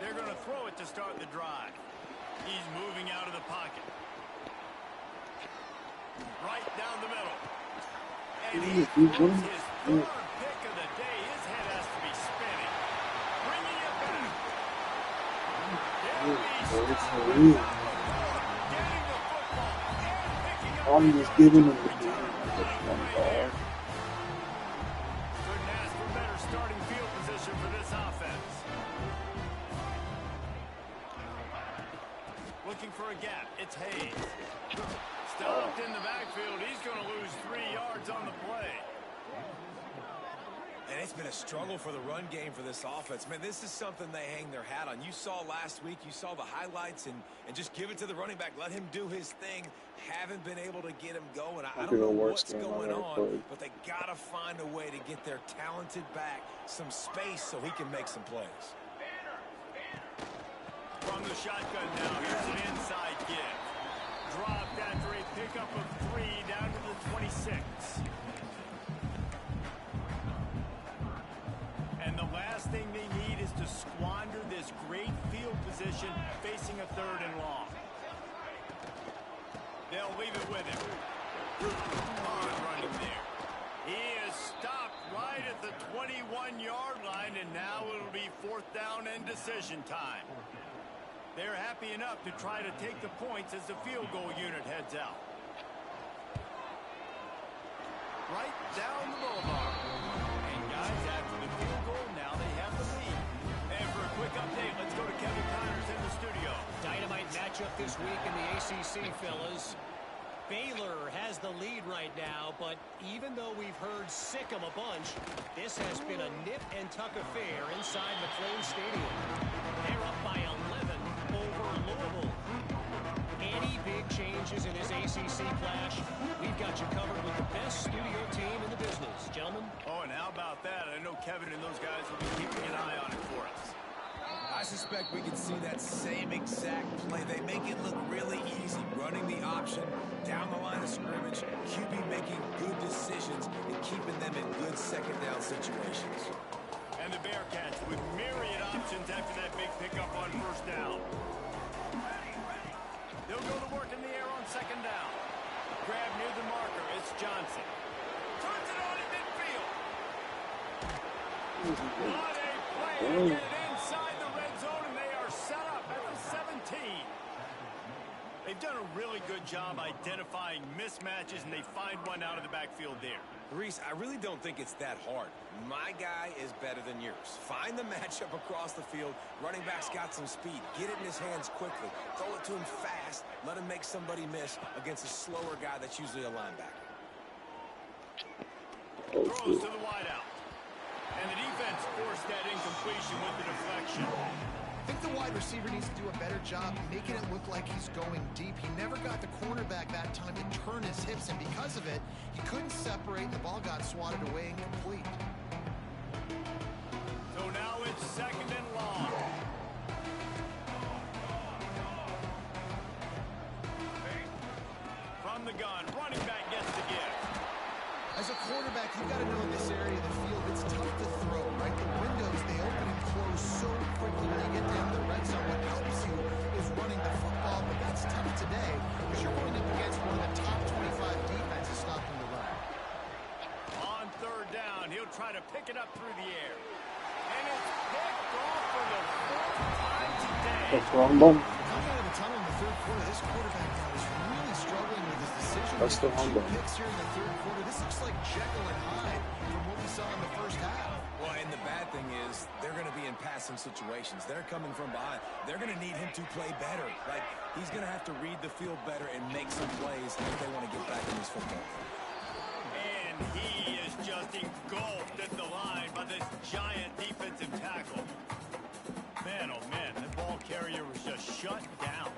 A: They're going to throw it to start the drive. He's moving out of the pocket. Right down the middle. And he throws his third pick of the day. His head has to be spinning. Bringing it back. Getting the football and picking up.
D: I'm just giving him the
A: Couldn't ask for better starting field position for this offense. Looking for a gap. It's Hayes. Stopped in the backfield. He's going to lose 3 yards on the play.
C: And it's been a struggle for the run game for this offense. Man, this is something they hang their hat on. You saw last week, you saw the highlights, and just give it to the running back. Let him do his thing. Haven't been able to get him going. I don't know what's going on, but they got to find a way to get their talented back some space so he can make some plays.
A: From the shotgun now, here's an inside give. Dropped after a pickup of 3 down to the 26. And the last thing they need is to squander this great field position facing a 3rd and long. They'll leave it with him. Hard running there. He is stopped right at the 21-yard line, and now it'll be 4th down and decision time. They're happy enough to try to take the points as the field goal unit heads out. Right down the boulevard. And guys, after the field goal, now they have the lead. And for a quick update, let's go to Kevin Connors in the studio.
E: Dynamite matchup this week in the ACC, fellas. Baylor has the lead right now, but even though we've heard sick 'em a bunch, this has been a nip-and-tuck affair inside McLean Stadium. They're up by 11 over Louisville. Any big changes in this ACC clash, we've got you covered with the best studio team in the business. Gentlemen?
A: Oh, and how about that? I know Kevin and those guys will be keeping an eye on it for us.
C: I suspect we can see that same exact play. They make it look really easy, running the option down the line of scrimmage, QB making good decisions and keeping them in good 2nd down situations.
A: And the Bearcats with myriad options after that big pickup on 1st down. They'll go to work in the air on 2nd down. Grab near the marker. It's Johnson. Turns it on in midfield. What a play to get it inside the red zone, and they are set up at the 17. They've done a really good job identifying mismatches, and they find one out of the backfield there.
C: Reese, I really don't think it's that hard. My guy is better than yours. Find the matchup across the field. Running back's got some speed. Get it in his hands quickly. Throw it to him fast. Let him make somebody miss against a slower guy that's usually a linebacker.
A: Throws to the wideout. And the defense forced that incompletion with the deflection.
B: I think the wide receiver needs to do a better job making it look like he's going deep. He never got the cornerback that time to turn his hips, and because of it, he couldn't separate, and the ball got swatted away incomplete.
A: So now it's 2nd and long. From the gun, running back gets the give.
B: As a quarterback, you've got to know in this area of the field, it's tough to throw, right? The windows, they open and close so quickly when you get down to the red zone. What helps you is running the football, but that's tough today because you're going up against one of the top 25 defenses stopping the run.
A: On 3rd down, he'll try to pick it up through the air. And it's picked off for the 4th time today.
D: That's wrong ball.
B: Coming out of the tunnel in the 3rd quarter, this quarterback now is really struggling with his decision
D: That's the one, though.
B: Picks here in the third quarter. This looks like Jekyll and Hyde from what we saw in the first half.
C: Well, and the bad thing is they're going to be in passing situations. They're coming from behind. They're going to need him to play better. Like, he's going to have to read the field better and make some plays if they want to get back in this football.
A: And he is just engulfed at the line by this giant defensive tackle. Man, oh man, the ball carrier was just shut down.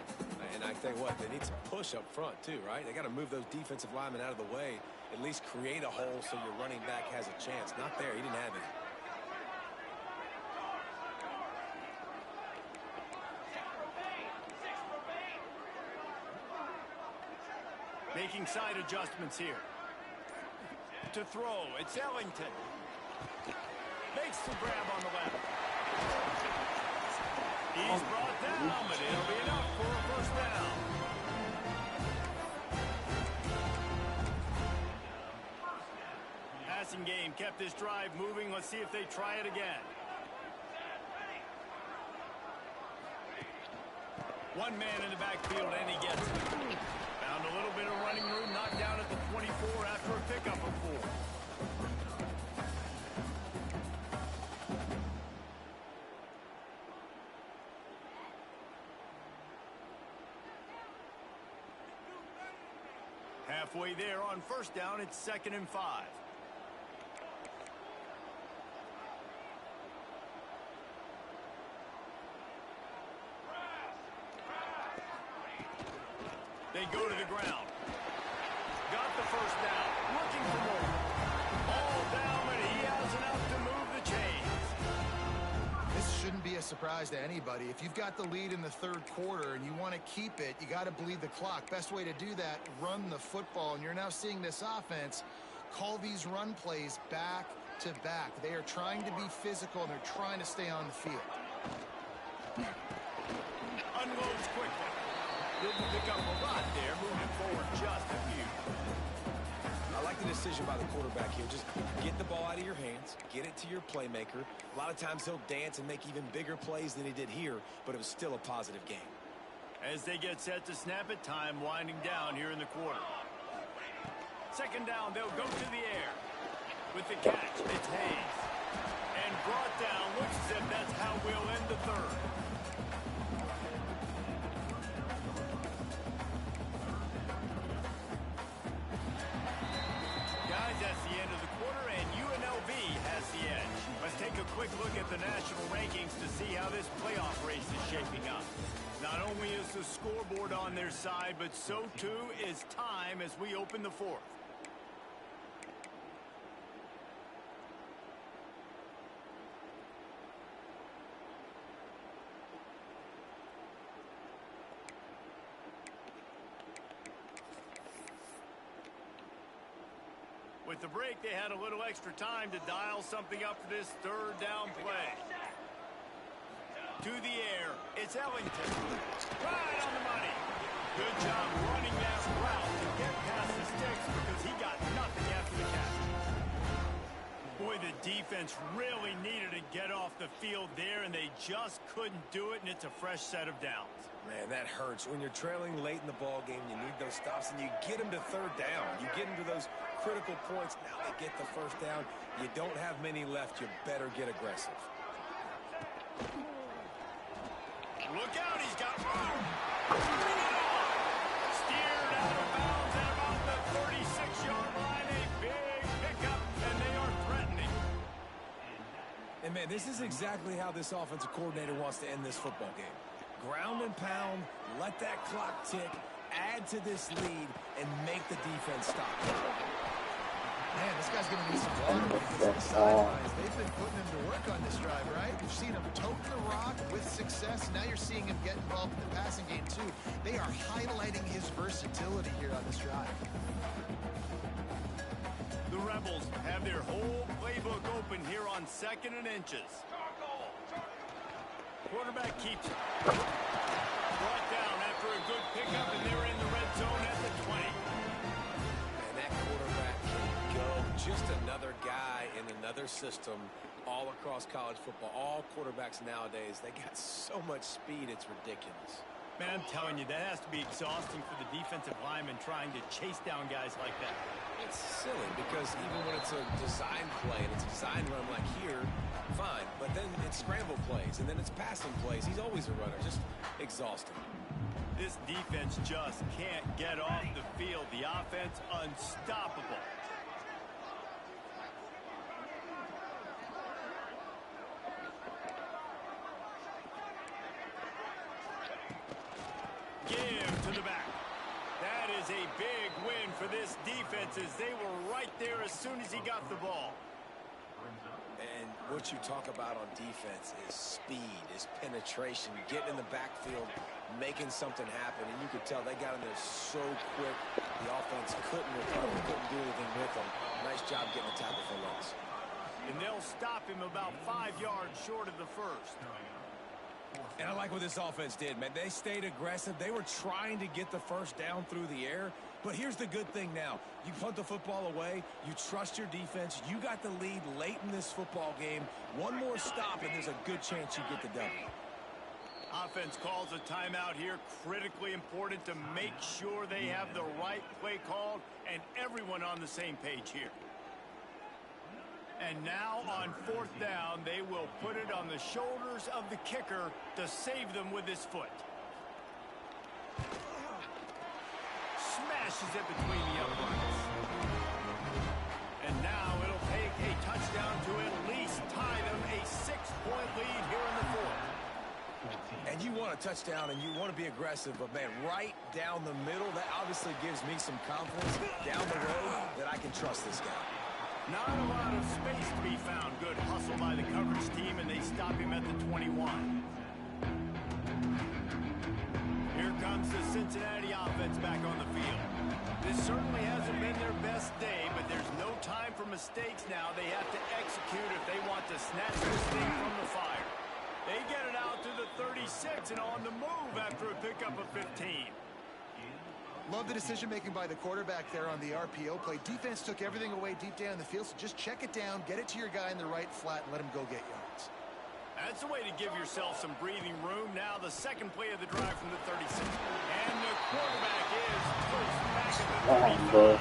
C: And I tell you what, they need some push up front too, right? They got to move those defensive linemen out of the way, at least create a hole so your running back has a chance. Not there. He didn't have it.
A: Making side adjustments here. To throw, it's Ellington. Makes the grab on the left. He's brought down, but it'll be enough for a first down. Passing game kept this drive moving. Let's see if they try it again. One man in the backfield, and he gets it. Found a little bit of running room, knocked down at the 24 after a pickup of 4. Halfway there on first down, it's 2nd and 5. They go to the ground. Got the first down. Looking for more. All down, but he has enough to move the chains.
B: This shouldn't be a surprise to anybody. If you've got the lead in the third quarter and you want to keep it, you got to bleed the clock. Best way to do that, run the football. And you're now seeing this offense call these run plays back to back. They are trying to be physical, and they're trying to stay on the field.
A: Unloads quickly. Didn't pick up a lot there, moving forward just a few.
C: I like the decision by the quarterback here. Just get the ball out of your hands, get it to your playmaker. A lot of times he'll dance and make even bigger plays than he did here, but it was still a positive game.
A: As they get set to snap it, time winding down here in the quarter. 2nd down, they'll go to the air. With the catch, it's Hayes. And brought down, looks as if that's how we'll end the third. That's the end of the quarter, and UNLV has the edge. Let's take a quick look at the national rankings to see how this playoff race is shaping up. Not only is the scoreboard on their side, but so too is time as we open the 4th. With the break, they had a little extra time to dial something up for this 3rd down play. To the air, it's Ellington. Right on the money. Good job running that route to get past the sticks because he got nothing after the catch. Boy, the defense really needed to get off the field there, and they just couldn't do it, and it's a fresh set of downs.
C: Man, that hurts. When you're trailing late in the ball game, you need those stops, and you get them to 3rd down. You get them to those critical points. Now they get the first down. You don't have many left. You better get aggressive.
A: Look out, he's got room. Steered out of bounds at about the 36-yard line. A big pickup, and they are threatening.
C: And, man, this is exactly how this offensive coordinator wants to end this football game. Ground and pound, let that clock tick, add to this lead, and make the defense stop.
B: Man, this guy's going to need some water because the sidelines, they've been putting him to work on this drive, right? You've seen him tote the rock with success. Now you're seeing him get involved in the passing game, too. They are highlighting his versatility here on this drive.
A: The Rebels have their whole playbook open here on 2nd and inches. Quarterback keeps it. Brought down after a good pickup, and they're in the red zone at the 20.
C: And that quarterback can go. Just another guy in another system all across college football. All quarterbacks nowadays, they got so much speed, it's ridiculous.
A: Man, I'm telling you, that has to be exhausting for the defensive lineman trying to chase down guys like that.
C: It's silly because even when it's a design play and it's a design run like here, fine. But then it's scramble plays and then it's passing plays. He's always a runner. Just exhausting.
A: This defense just can't get off the field. The offense unstoppable. Give to the back. That is a big win for this defense as they were right there as soon as he got the ball.
C: And what you talk about on defense is speed, is penetration, getting in the backfield, making something happen. And you could tell they got in there so quick, the offense couldn't recover, couldn't do anything with them. Nice job getting a tackle for loss.
A: And they'll stop him about 5 yards short of the first.
C: And I like what this offense did, man. They stayed aggressive. They were trying to get the first down through the air. But here's the good thing now. You punt the football away. You trust your defense. You got the lead late in this football game. One more stop, and there's a good chance you get the W.
A: Offense calls a timeout here. Critically important to make sure they have the right play called and everyone on the same page here. And now on 4th down, they will put it on the shoulders of the kicker to save them with his foot. Smashes it between the uprights. And now it'll take a touchdown to at least tie them a 6-point lead here in the 4th.
C: And you want a touchdown and you want to be aggressive, but man, right down the middle, that obviously gives me some confidence down the road that I can trust this guy.
A: Not a lot of space to be found. Good hustle by the coverage team, and they stop him at the 21. Here comes the Cincinnati offense back on the field. This certainly hasn't been their best day, but there's no time for mistakes now. They have to execute if they want to snatch this thing from the fire. They get it out to the 36 and on the move after a pickup of 15.
B: Love the decision-making by the quarterback there on the RPO play. Defense took everything away deep down the field, so just check it down, get it to your guy in the right flat, and let him go get yards.
A: That's a way to give yourself some breathing room. Now the second play of the drive from the 36. And the quarterback is pushed back at the 35.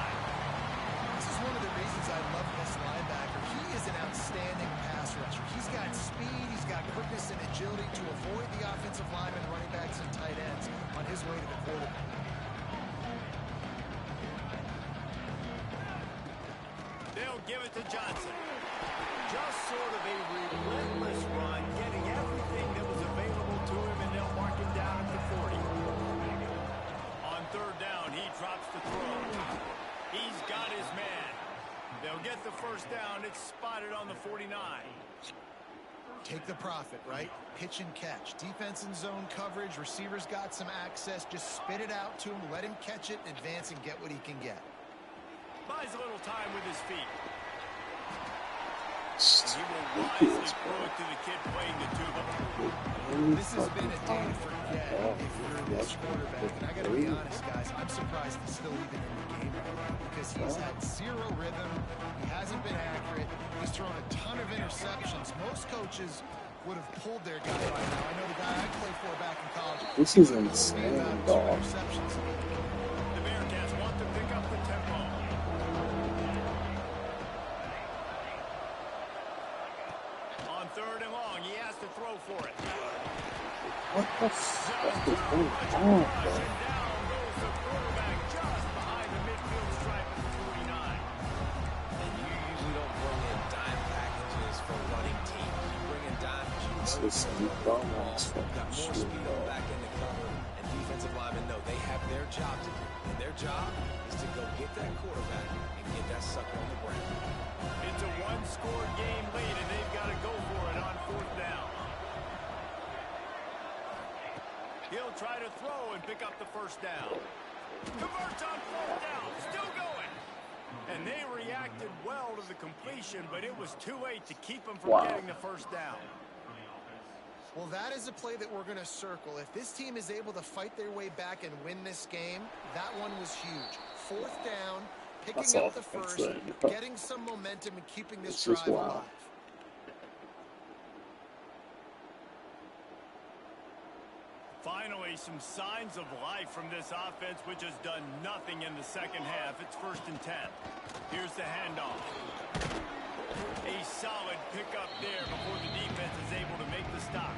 B: This is one of the reasons I love this linebacker. He is an outstanding pass rusher. He's got speed, he's got quickness and agility to avoid the offensive linemen, running backs, and tight ends on his way to the quarterback.
A: They'll give it to Johnson. Just sort of a relentless run, getting everything that was available to him, and they'll mark him down at the 40. On 3rd down, he drops the throw. He's got his man. They'll get the first down. It's spotted on the 49.
B: Take the profit, right? Pitch and catch. Defense in zone coverage. Receivers got some access. Just spit it out to him. Let him catch it, advance, and get what he can get.
A: Buys a little time with his feet. He will wisely throw it to the kid playing the tuba.
B: This has been a day to forget if you're this quarterback. And I got to be honest, guys, I'm surprised he's still even in the game right now because he's had zero rhythm. He hasn't been accurate. He's thrown a ton of interceptions. Most coaches would have pulled their guy by now. I know the guy I played for back in college.
D: This is insane, dog.
A: The Bearcats want to pick up the tempo. On 3rd and long, he has to throw for it.
D: What the fuck is going on, bro?
A: And down goes the quarterback just behind the midfield stripe at the 49.
C: And you usually don't bring in dime packages for running teams. You bring in dime
D: This
C: because
D: is some dumbass
C: got
D: fucking
C: more
D: shit,
C: speed on
D: bro.
C: the back end of cover, and defensive linemen know they have their job to do. And their job is to go get that quarterback and get that sucker on the ground.
A: It's a one-score game lead, and they've got to go for it on 4th down. He'll try to throw and pick up the first down. Converts on 4th down, still going. And they reacted well to the completion, but it was too late to keep them from getting the first down.
B: Well, that is a play that we're going to circle. If this team is able to fight their way back and win this game, that one was huge. 4th down, picking
D: That's all
B: up the
D: I can
B: first,
D: say.
B: getting some momentum and keeping this
D: It's just
B: drive
D: wild.
B: alive.
A: Finally, some signs of life from this offense, which has done nothing in the second half. It's 1st and 10. Here's the handoff. A solid pickup there before the defense is able to make the stop.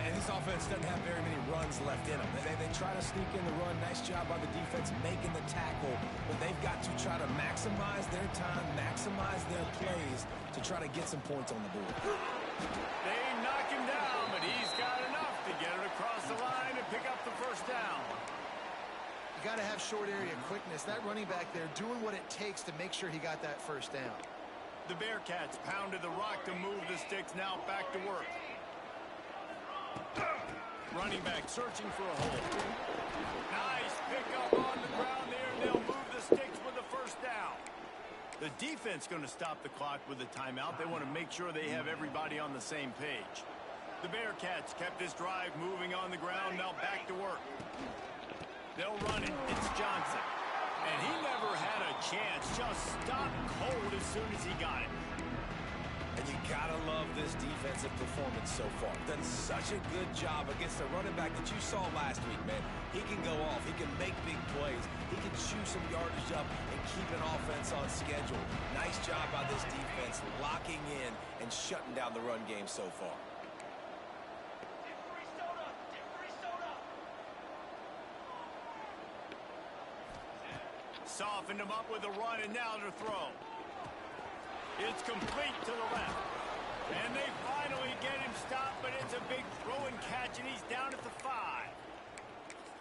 C: And this offense doesn't have very many runs left in them. They try to sneak in the run. Nice job by the defense making the tackle. But they've got to try to maximize their time, maximize their plays to try to get some points on the board.
A: They knock him down, but he's got enough to get it across the line and pick up the 1st down.
B: You got to have short area quickness. That running back there doing what it takes to make sure he got that 1st down.
A: The Bearcats pounded the rock to move the sticks. Now back to work. Running back searching for a hole. Nice pickup on the ground there, and they'll move the sticks with the 1st down. The defense going to stop the clock with a timeout. They want to make sure they have everybody on the same page. The Bearcats kept this drive moving on the ground. Now back to work. They'll run it. It's Johnson. And he never had a chance. Just stopped cold as soon as he got it.
C: And you gotta love this defensive performance so far. Done such a good job against the running back that you saw last week, man. He can go off. He can make big plays. He can chew some yardage up and keep an offense on schedule. Nice job by this defense locking in and shutting down the run game so far.
A: Softened him up with a run, and now to throw. It's complete to the left. And they finally get him stopped, but it's a big throw and catch, and he's down at the 5.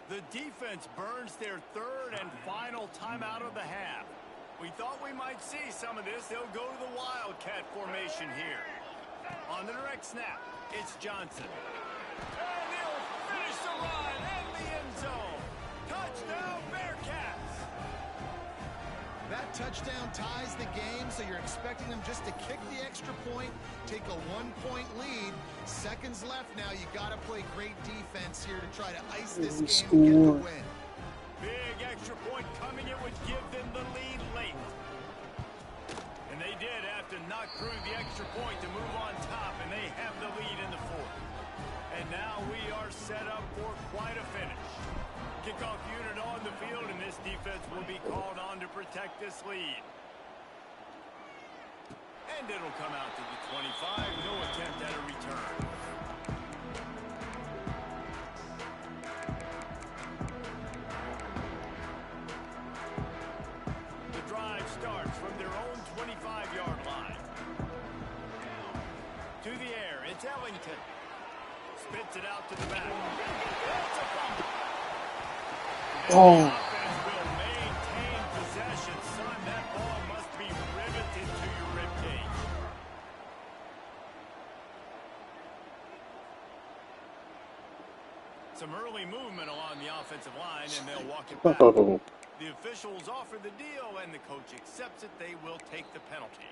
A: The defense burns their 3rd and final timeout of the half. We thought we might see some of this. They'll go to the Wildcat formation here. On the direct snap, it's Johnson. And he'll finish the run in the end zone. Touchdown, Bearcats!
B: That touchdown ties the game, so you're expecting them just to kick the extra point, take a 1-point lead. Seconds left now. You got to play great defense here to try to ice this game and get the win.
A: Big extra point coming. It would give them the lead late. And they did have to knock through the extra point to move on top, and they have the lead in the 4th. And now we are set up for quite a finish. Kickoff unit on the field, and this defense will be called on to protect this lead. And it'll come out to the 25. No attempt at a return. The drive starts from their own 25-yard line. To the air, it's Ellington. Spits it out to the back. It's a fumble.
D: Oh.
A: The offense will maintain possession. Son, that ball must be riveted to your ribcage. Some early movement along the offensive line, and they'll walk it back.
D: Oh.
A: The officials offer the deal, and the coach accepts it. They will take the penalty.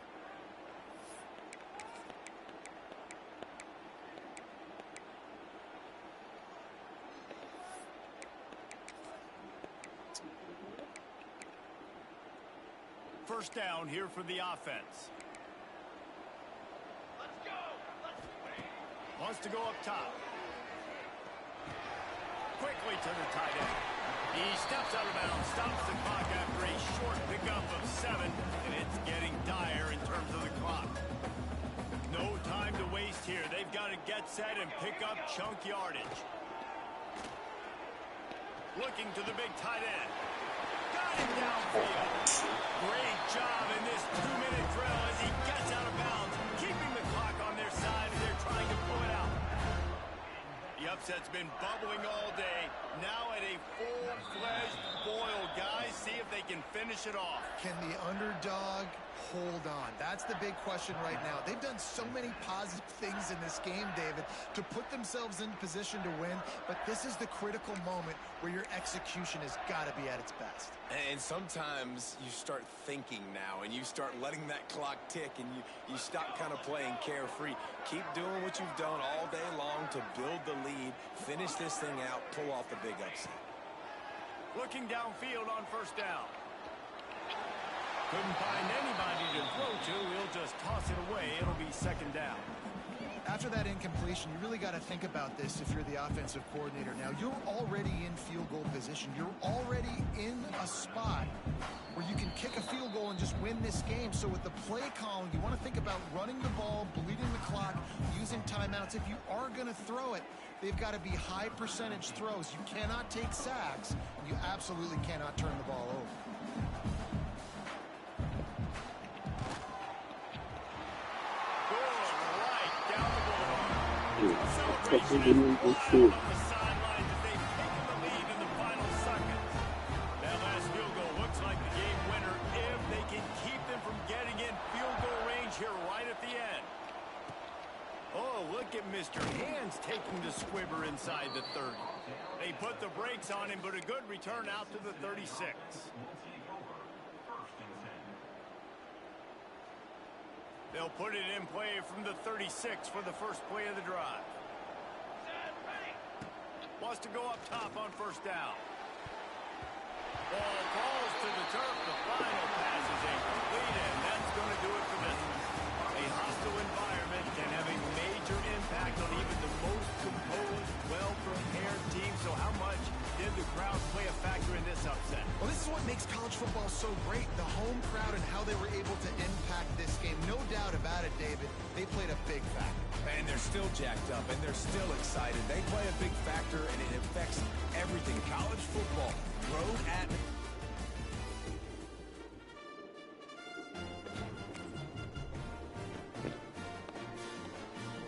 A: First down here for the offense. Let's go. Wants to go up top. Quickly to the tight end. He steps out of bounds, stops the clock after a short pickup of 7, and it's getting dire in terms of the clock. No time to waste here. They've got to get set and pick up chunk yardage. Looking to the big tight end. Got him downfield. Great job in this 2-minute drill as he gets out of bounds, keeping the clock on their side as they're trying to pull it out. The upset's been bubbling all day. Now at a full-fledged boil. Guys, see if they can finish it off.
B: Can the underdog hold on? That's the big question right now. They've done so many positive things in this game, David, to put themselves in position to win, but this is the critical moment where your execution has got to be at its best.
C: And sometimes you start thinking now, and you start letting that clock tick, and you stop kind of playing carefree. Keep doing what you've done all day long to build the lead, finish this thing out, pull off the big upset.
A: Looking downfield on first down. Couldn't find anybody to throw to. He'll just toss it away. It'll be second down.
B: After that incompletion, you really got to think about this if you're the offensive coordinator. Now, you're already in field goal position. You're already in a spot where you can kick a field goal and just win this game. So with the play calling, you want to think about running the ball, bleeding the clock, using timeouts. If you are going to throw it, they've got to be high percentage throws. You cannot take sacks. You absolutely cannot turn the ball over.
A: Look at Mr. Hands taking the squibber inside the 30. They put the brakes on him, but a good return out to the 36. They'll put it in play from the 36 for the first play of the drive. Wants to go up top on first down. Ball falls to the turf. The final pass is incomplete, and that's going to do it for this one. A hostile environment can have a major impact on even the most composed, well-prepared team. So how much did the crowd play a factor in this upset?
B: Well, this is what makes college football so great. The home crowd and how they were able to impact this game. No doubt about it, David. They played a big factor.
C: And they're still jacked up, and they're still excited. They play a big factor, and it affects everything. College football, road atmosphere.